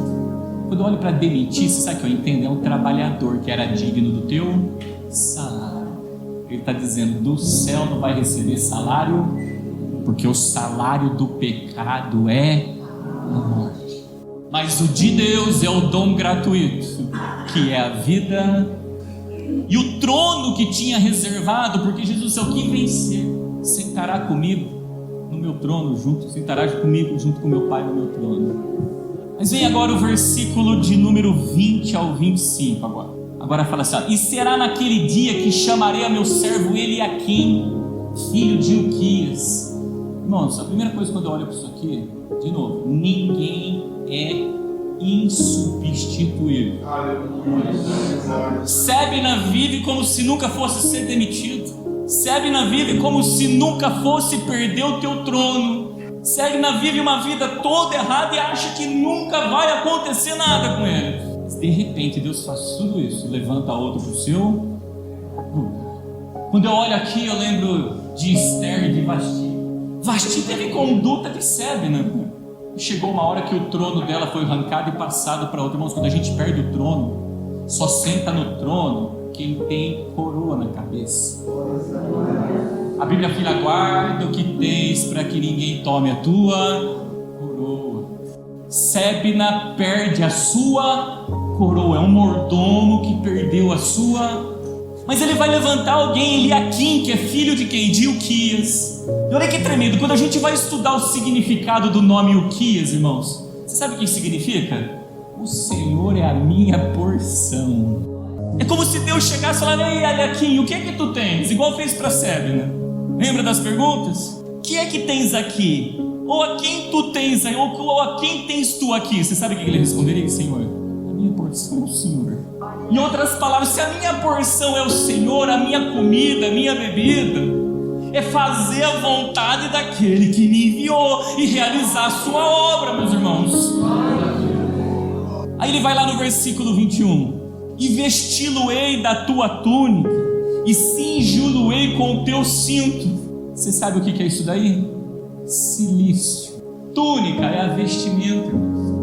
Quando eu olho para demitir, você sabe o que eu entendo? É um trabalhador que era digno do teu salário. Ele está dizendo: do céu não vai receber salário, porque o salário do pecado é a morte, mas o de Deus é o dom gratuito, que é a vida e o trono que tinha reservado, porque Jesus é o que vencer, sentará comigo no meu trono, sentará comigo junto com meu Pai no meu trono. Mas vem agora o versículo de número 20 ao 25 agora fala assim, e será naquele dia que chamarei a meu servo Eliaquim, filho de Ilquias. Irmãos, a primeira coisa quando eu olho para isso aqui, de novo, ninguém é insubstituível. Sébina vive como se nunca fosse ser demitido. Sébina vive como se nunca fosse perder o teu trono. Sébina vive uma vida toda errada e acha que nunca vai acontecer nada com ele. De repente Deus faz tudo isso, levanta outro para o seu lugar. Quando eu olho aqui, eu lembro de Esther e de Vasti. Vasti teve conduta de Sebna. Chegou uma hora que o trono dela foi arrancado e passado para outro. Irmãos, quando a gente perde o trono, só senta no trono quem tem coroa na cabeça. A Bíblia fala: guarda o que tens para que ninguém tome a tua coroa. Sebna perde a sua coroa, é um mordomo que perdeu a sua. Mas ele vai levantar alguém, Eliaquim, que é filho de quem? De Ilquias. E olha que tremendo, quando a gente vai estudar o significado do nome Ilquias, irmãos, você sabe o que significa? O Senhor é a minha porção. É como se Deus chegasse e falasse: ei, Eliaquim, o que é que tu tens? Igual fez para Sebna. Lembra das perguntas? O que é que tens aqui? Ou a quem tu tens aí? Ou a quem tens tu aqui? Você sabe o que ele responderia? Senhor, a minha porção é o Senhor. Em outras palavras, se a minha porção é o Senhor, a minha comida, a minha bebida, é fazer a vontade daquele que me enviou e realizar a sua obra, meus irmãos. Aí ele vai lá no versículo 21: e vesti-lo-ei da tua túnica, e cingi-lo-ei com o teu cinto. Você sabe o que é isso daí? Cilício. Túnica é a vestimenta,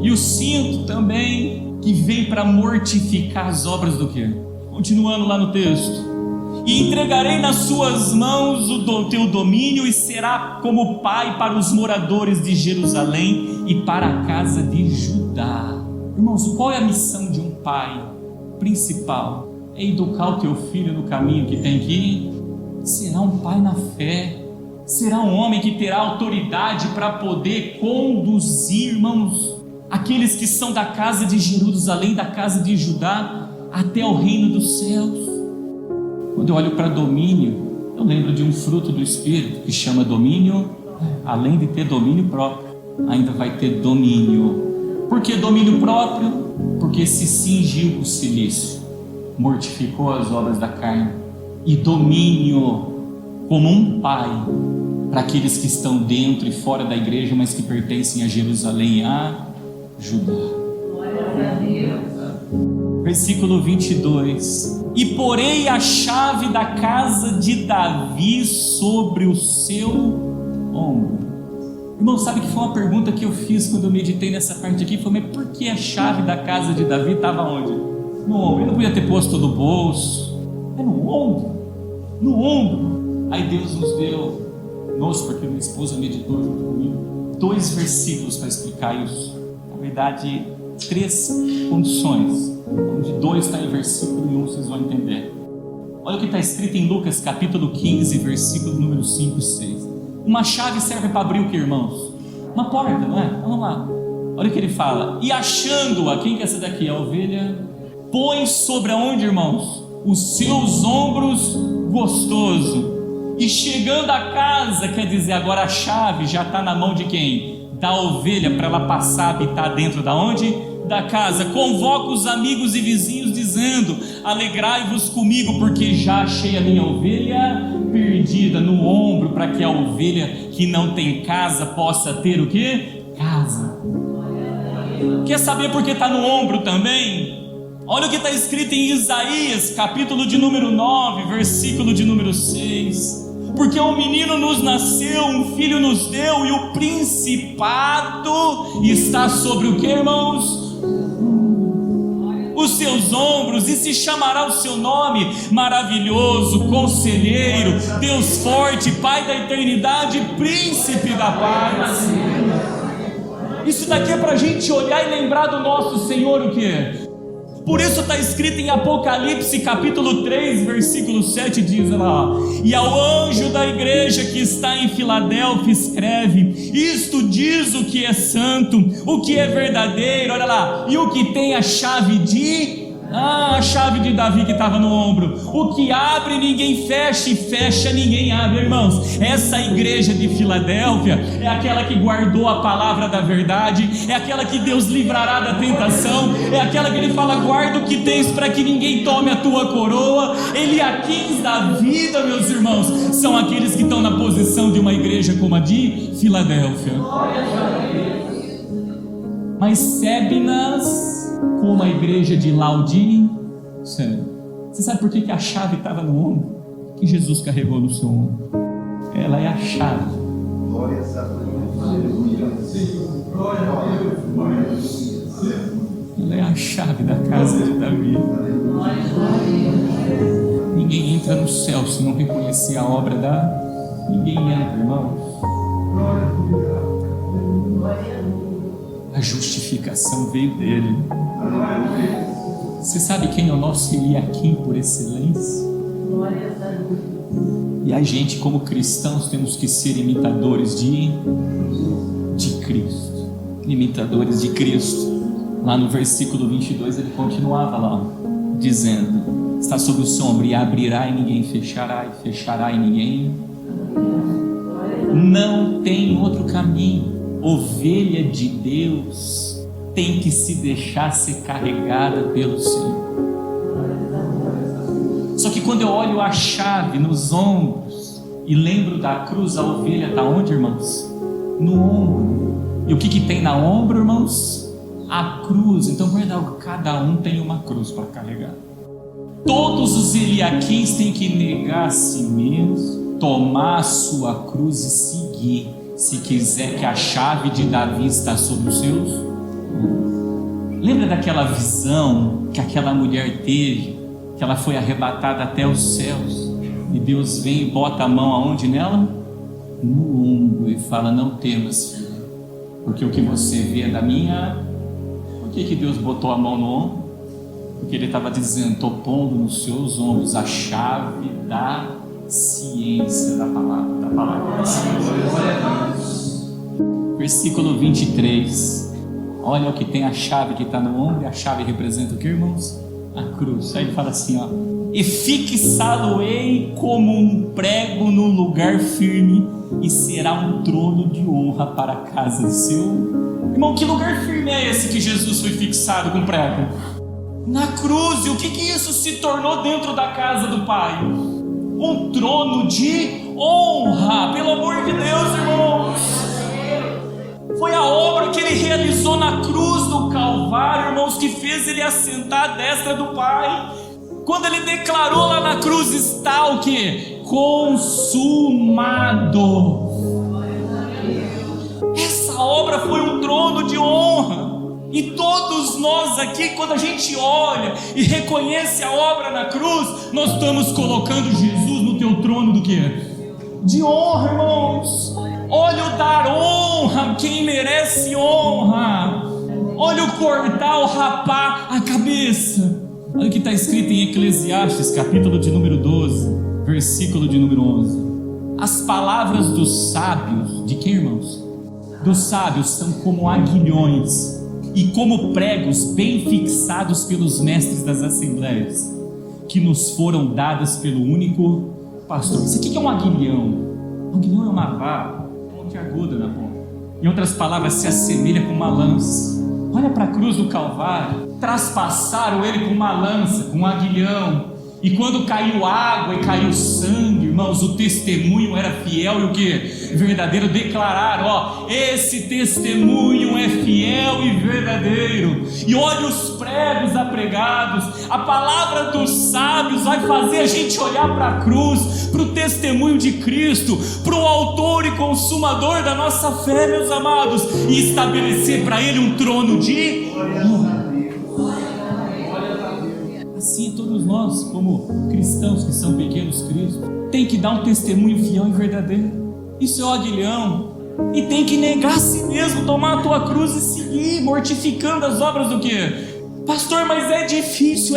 e o cinto também, que vem para mortificar as obras do quê? Continuando lá no texto: e entregarei nas suas mãos o teu domínio, e será como pai para os moradores de Jerusalém e para a casa de Judá. Irmãos, qual é a missão de um pai principal? É educar o teu filho no caminho que tem que ir. Será um pai na fé, será um homem que terá autoridade para poder conduzir, irmãos, aqueles que são da casa de Jerusalém, da casa de Judá, até o reino dos céus. Quando eu olho para domínio, eu lembro de um fruto do Espírito que chama domínio. Além de ter domínio próprio, ainda vai ter domínio. Por que domínio próprio? Porque se cingiu com o cilício, mortificou as obras da carne. E domínio como um pai para aqueles que estão dentro e fora da igreja, mas que pertencem a Jerusalém e a Judá. Glória a Deus. Versículo 22: e porei a chave da casa de Davi sobre o seu ombro. Irmão, sabe que foi uma pergunta que eu fiz quando eu meditei nessa parte aqui? Foi: mas por que a chave da casa de Davi estava onde? No ombro. Ele não podia ter posto no bolso. É no ombro. No ombro. Aí Deus nos deu, porque minha esposa meditou junto comigo, 2 versículos para explicar isso. Na verdade, 3 condições, onde 2 está em versículo e 1 vocês vão entender. Olha o que está escrito em Lucas capítulo 15, versículo número 5 e 6. Uma chave serve para abrir o que, irmãos? Uma porta, não é? Vamos lá. Olha o que ele fala: e achando-a, quem que é essa daqui? A ovelha. Põe sobre aonde, irmãos? Os seus ombros gostoso. E chegando a casa, quer dizer, agora a chave já está na mão de quem? Da ovelha, para ela passar a habitar dentro da onde? Da casa. Convoca os amigos e vizinhos dizendo: alegrai-vos comigo, porque já achei a minha ovelha perdida. No ombro, para que a ovelha que não tem casa possa ter o quê? Casa. Quer saber por que está no ombro também? Olha o que está escrito em Isaías capítulo de número 9, versículo de número 6. Porque um menino nos nasceu, um filho nos deu, e o principado está sobre o que, irmãos? Os seus ombros, e se chamará o seu nome: maravilhoso, conselheiro, Deus forte, Pai da eternidade, príncipe da paz. Isso daqui é para a gente olhar e lembrar do nosso Senhor, o que? Por isso está escrito em Apocalipse capítulo 3, versículo 7, diz lá: e ao anjo da igreja que está em Filadélfia escreve: isto diz o que é santo, o que é verdadeiro, olha lá, e o que tem a chave de... a chave de Davi que estava no ombro. O que abre ninguém fecha, e fecha ninguém abre. Irmãos, essa igreja de Filadélfia é aquela que guardou a palavra da verdade, é aquela que Deus livrará da tentação, é aquela que ele fala: guarda o que tens para que ninguém tome a tua coroa. Eliaquins da vida, meus irmãos, são aqueles que estão na posição de uma igreja como a de Filadélfia. Mas Sebnas como a igreja de Laodice. Você sabe por que a chave estava no ombro? Que Jesus carregou no seu ombro. Ela é a chave. Glória a Deus. Ela é a chave da casa de Davi. Ninguém entra no céu se não reconhecer a obra da... Ninguém entra, irmãos. A justificação veio dele. Você sabe quem é o nosso Eliaquim por excelência? E a gente, como cristãos, temos que ser imitadores de Cristo. Imitadores de Cristo. Lá no versículo 22 ele continuava lá, dizendo: está sob o seu ombro, e abrirá e ninguém fechará, e fechará e ninguém. Não tem outro caminho. Ovelha de Deus tem que se deixar ser carregada pelo Senhor. Só que quando eu olho a chave nos ombros e lembro da cruz, a ovelha está onde, irmãos? No ombro. E o que tem na ombro, irmãos? A cruz. Então, cada um tem uma cruz para carregar. Todos os Eliaquins têm que negar a si mesmo, tomar a sua cruz e seguir, se quiser que a chave de Davi está sobre os seus. Lembra daquela visão que aquela mulher teve, que ela foi arrebatada até os céus, e Deus vem e bota a mão aonde nela? No ombro, e fala: não temas, filha, porque o que você vê é da minha. Por que Deus botou a mão no ombro? Porque ele estava dizendo: estou pondo nos seus ombros a chave da ciência da palavra da ciência. Versículo 23. Olha o que tem a chave que está no ombro, e a chave representa o que, irmãos? A cruz. Aí ele fala assim, ó: e fixá-lo-ei como um prego no lugar firme, e será um trono de honra para a casa de seu. Irmão, que lugar firme é esse que Jesus foi fixado com prego? Na cruz. E o que isso se tornou dentro da casa do Pai? Um trono de honra. Pelo amor de Deus, irmãos, foi a obra que ele realizou na cruz do Calvário, irmãos, que fez ele assentar à destra do Pai. Quando ele declarou lá na cruz: está o que? Consumado. Essa obra foi um trono de honra. E todos nós aqui, quando a gente olha e reconhece a obra na cruz, nós estamos colocando Jesus no teu trono do quê? De honra, irmãos. Olha o dar honra a quem merece honra. Olha o cortar, o rapar a cabeça. Olha o que está escrito em Eclesiastes, capítulo de número 12, versículo de número 11. As palavras dos sábios, de quem, irmãos? Dos sábios, são como aguilhões e como pregos bem fixados pelos mestres das assembleias, que nos foram dadas pelo único pastor. Isso aqui que é um aguilhão? Um aguilhão é uma vara, ponte aguda na ponta. Em outras palavras, se assemelha com uma lança. Olha para a cruz do Calvário. Traspassaram ele com uma lança, com um aguilhão. E quando caiu água e caiu sangue, irmãos, o testemunho era fiel e o que? Verdadeiro. Declararam, ó, esse testemunho é fiel e verdadeiro. E olha os pregos apregados. A palavra dos sábios vai fazer a gente olhar para a cruz, para o testemunho de Cristo, para o autor e consumador da nossa fé, meus amados, e estabelecer para ele um trono de honra. Assim, todos nós, como cristãos que são pequenos Cristo, tem que dar um testemunho fiel e verdadeiro. Isso é o aguilhão. E tem que negar a si mesmo, tomar a tua cruz e seguir, mortificando as obras do quê? Pastor, mas é difícil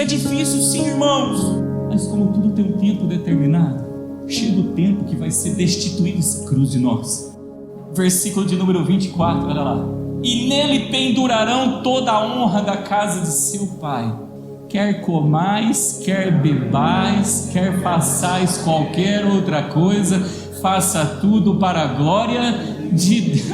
sim, irmãos. Mas como tudo tem um tempo determinado, chega o tempo que vai ser destituída essa cruz de nós. Versículo de número 24, olha lá. E nele pendurarão toda a honra da casa de seu pai. Quer comais, quer bebais, quer façais qualquer outra coisa, faça tudo para a glória de Deus.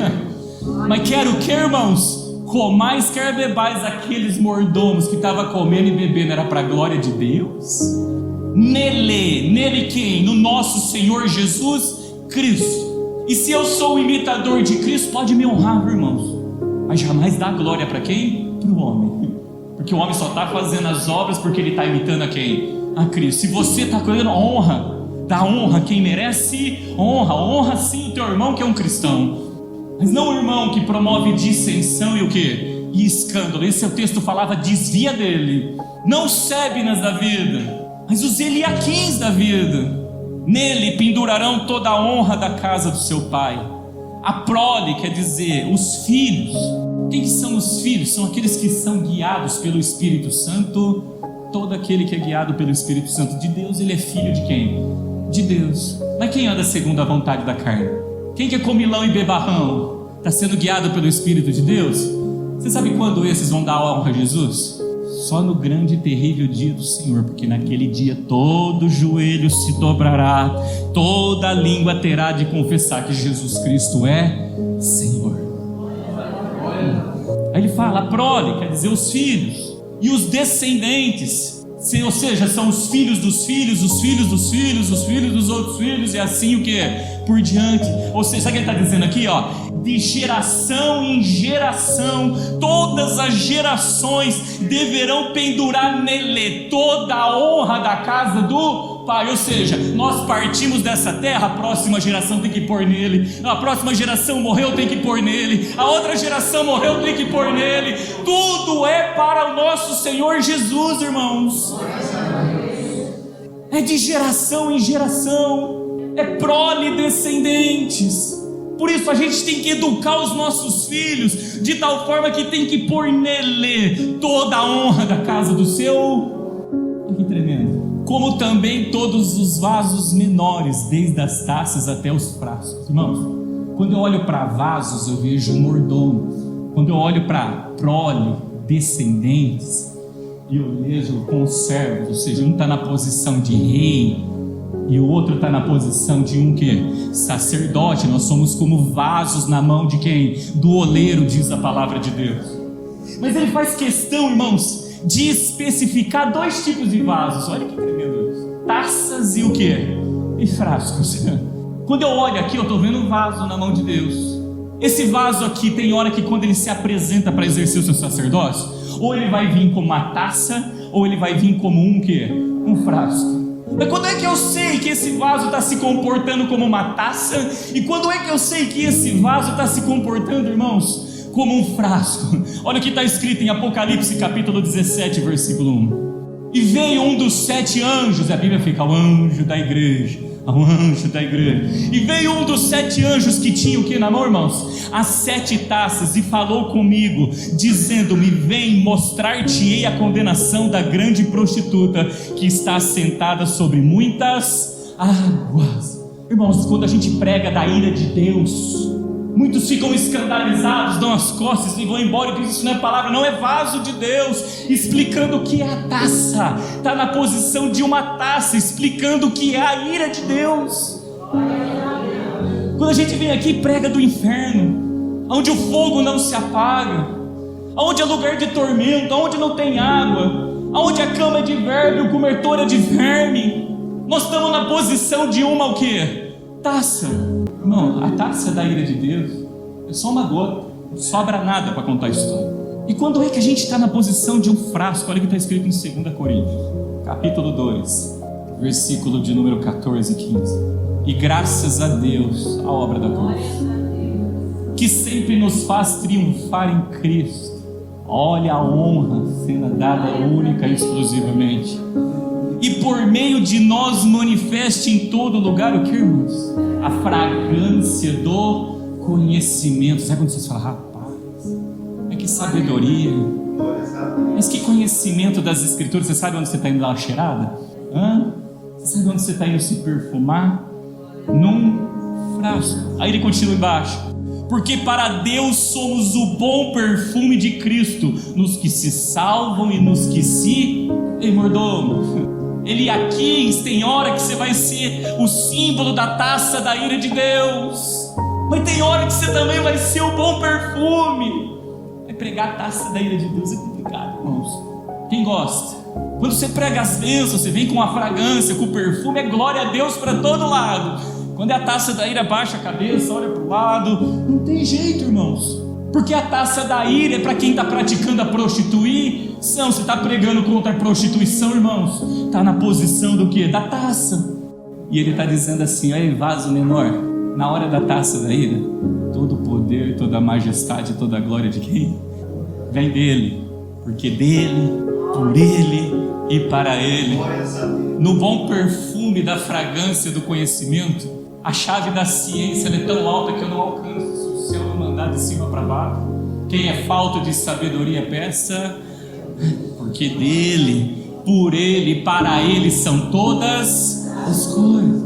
Mas quer o que, irmãos? Comais, quer bebais. Aqueles mordomos que estavam comendo e bebendo era para a glória de Deus? Nele quem? No nosso Senhor Jesus Cristo. E se eu sou o imitador de Cristo, pode me honrar, irmãos, mas jamais dá glória para quem? Para o homem. Porque o homem só está fazendo as obras porque ele está imitando a quem? A Cristo. Se você está querendo honra, dá honra a quem merece honra sim o teu irmão que é um cristão, mas não o irmão que promove dissensão e o quê? E escândalo. Esse é o texto falava, desvia dele, não os Sébinas da vida, mas os Eliaquins da vida. Nele pendurarão toda a honra da casa do seu pai. A prole quer dizer os filhos. Quem que são os filhos? São aqueles que são guiados pelo Espírito Santo. Todo aquele que é guiado pelo Espírito Santo de Deus, ele é filho de quem? De Deus. Mas quem anda segundo a vontade da carne? Quem que é comilão e bebarrão? Está sendo guiado pelo Espírito de Deus? Você sabe quando esses vão dar honra a Jesus? Só no grande e terrível dia do Senhor, porque naquele dia todo joelho se dobrará, toda língua terá de confessar que Jesus Cristo é Senhor. Aí ele fala, a prole, quer dizer os filhos, e os descendentes, ou seja, são os filhos dos filhos, os filhos dos filhos, os filhos dos outros filhos, e assim o que? Por diante. Ou seja, sabe o que ele está dizendo aqui? De geração em geração, todas as gerações deverão pendurar nele toda a honra da casa do Pai. Ou seja, nós partimos dessa terra, a próxima geração tem que pôr nele, a próxima geração morreu, tem que pôr nele, a outra geração morreu, tem que pôr nele. Tudo é para o nosso Senhor Jesus, irmãos. É de geração em geração, é prole descendentes. Por isso a gente tem que educar os nossos filhos de tal forma que tem que pôr nele toda a honra da casa do seu. Que tremendo. Como também todos os vasos menores, desde as taças até os frascos. Irmãos, quando eu olho para vasos eu vejo mordomo. Quando eu olho para prole, descendentes, eu vejo conservos, ou seja, um está na posição de rei e o outro está na posição de um que? Sacerdote. Nós somos como vasos na mão de quem? Do oleiro, diz a palavra de Deus. Mas ele faz questão, irmãos, de especificar dois tipos de vasos. Olha que tremendo isso. Taças e o que? E frascos. Quando eu olho aqui, eu estou vendo um vaso na mão de Deus. Esse vaso aqui tem hora que quando ele se apresenta para exercer o seu sacerdócio, ou ele vai vir como uma taça, ou ele vai vir como um que? Um frasco. Mas quando é que eu sei que esse vaso está se comportando como uma taça? E quando é que eu sei que esse vaso está se comportando, irmãos, como um frasco? Olha o que está escrito em Apocalipse capítulo 17, versículo 1. E veio um dos 7 anjos, a Bíblia fica, o anjo da igreja, o anjo da igreja. E veio um dos 7 anjos que tinha o que na mão, irmãos? As 7 taças, e falou comigo, dizendo-me, vem mostrar-te-ei a condenação da grande prostituta, que está sentada sobre muitas águas. Irmãos, quando a gente prega da ira de Deus, muitos ficam escandalizados, dão as costas e vão embora e dizem, isso não é palavra, não, é vaso de Deus, explicando o que é a taça, está na posição de uma taça, explicando o que é a ira de Deus. Quando a gente vem aqui e prega do inferno, onde o fogo não se apaga, onde é lugar de tormento, onde não tem água, onde a cama é de verme, o cobertor é de verme, nós estamos na posição de uma o quê? Taça. Não, a taça da ira de Deus é só uma gota, não sobra nada para contar a história. E quando é que a gente está na posição de um frasco? Olha o que está escrito em 2 Coríntios, capítulo 2, versículo de número 14 e 15. E graças a Deus, a obra da cruz, que sempre nos faz triunfar em Cristo. Olha a honra sendo dada única e exclusivamente. E por meio de nós manifeste em todo lugar o que, irmãos? A fragrância do conhecimento. Sabe quando vocês falam, rapaz, é que sabedoria, mas que conhecimento das Escrituras. Você sabe onde você está indo dar uma cheirada? Você sabe onde você está indo se perfumar? Num frasco. Aí ele continua embaixo, porque para Deus somos o bom perfume de Cristo, nos que se salvam e nos que se mordomam. Eliaquins, tem hora que você vai ser o símbolo da taça da ira de Deus, mas tem hora que você também vai ser o bom perfume. Pregar a taça da ira de Deus é complicado, irmãos. Quem gosta? Quando você prega as bênçãos, você vem com a fragrância, com o perfume, é glória a Deus para todo lado. Quando é a taça da ira, baixa a cabeça, olha para o lado, não tem jeito, irmãos, porque a taça da ira é para quem está praticando a prostituir, prostituição. Você está pregando contra a prostituição, irmãos? Está na posição do quê? Da taça. E ele está dizendo assim: aí, vaso menor, na hora da taça da ira, todo o poder, toda a majestade, toda a glória de quem? Vem dele, porque dele, por ele e para ele. No bom perfume da fragrância do conhecimento, a chave da ciência é tão alta que eu não alcanço se o céu não mandar de cima para baixo. Quem é falta de sabedoria peça, porque dele, por ele e para ele são todas as coisas.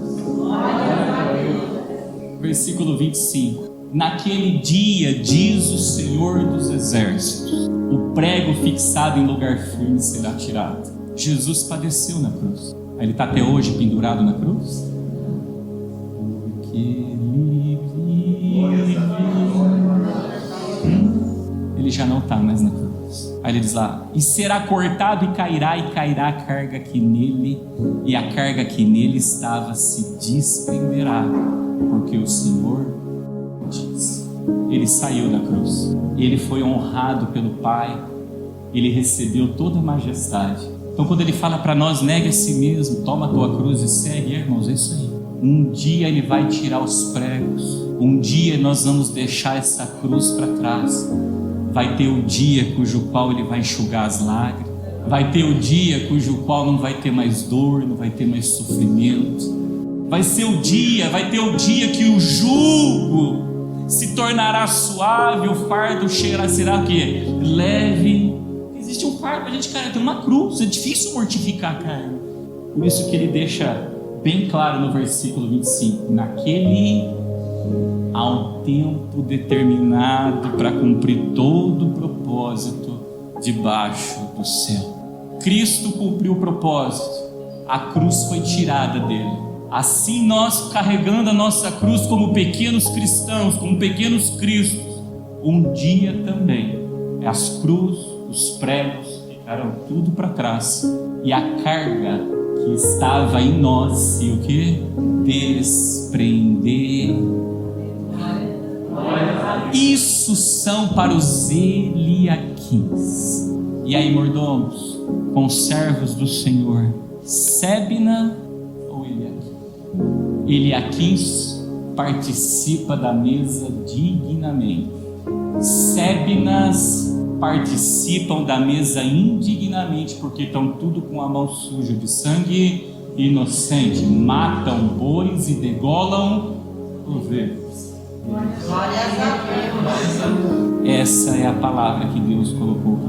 Versículo 25. Naquele dia, diz o Senhor dos Exércitos, o prego fixado em lugar firme será tirado. Jesus padeceu na cruz. Ele está até hoje pendurado na cruz? Porque ele vive. Ele já não está mais na cruz. Aí ele diz lá: e será cortado e cairá a carga que nele, e a carga que nele estava se desprenderá, porque o Senhor diz. Ele saiu da cruz, ele foi honrado pelo Pai, ele recebeu toda a majestade. Então quando ele fala para nós: negue a si mesmo, toma a tua cruz e segue, irmãos, é isso aí. Um dia ele vai tirar os pregos, um dia nós vamos deixar essa cruz para trás. Vai ter o dia cujo qual ele vai enxugar as lágrimas, vai ter o dia cujo qual não vai ter mais dor, não vai ter mais sofrimento. Vai ter o dia que o jugo se tornará suave, o fardo será o quê? Leve. Existe um fardo, a gente, cara, tem uma cruz, é difícil mortificar a carne. Por isso que ele deixa bem claro no versículo 25: naquele há um tempo determinado para cumprir todo o propósito debaixo do céu. Cristo cumpriu o propósito, a cruz foi tirada dele. Assim nós, carregando a nossa cruz como pequenos cristãos, como pequenos cristos, um dia também as cruzes, os pregos ficarão tudo para trás, e a carga que estava em nós se o que? Desprender. Isso são para os Eliaquins. E aí, mordomos, conservos do Senhor, Sebna ou Eliaquim? Eliaquins participa da mesa dignamente. Sebnas participam da mesa indignamente, porque estão tudo com a mão suja de sangue inocente. Matam bois e degolam ovelhas. Essa é a palavra que Deus colocou.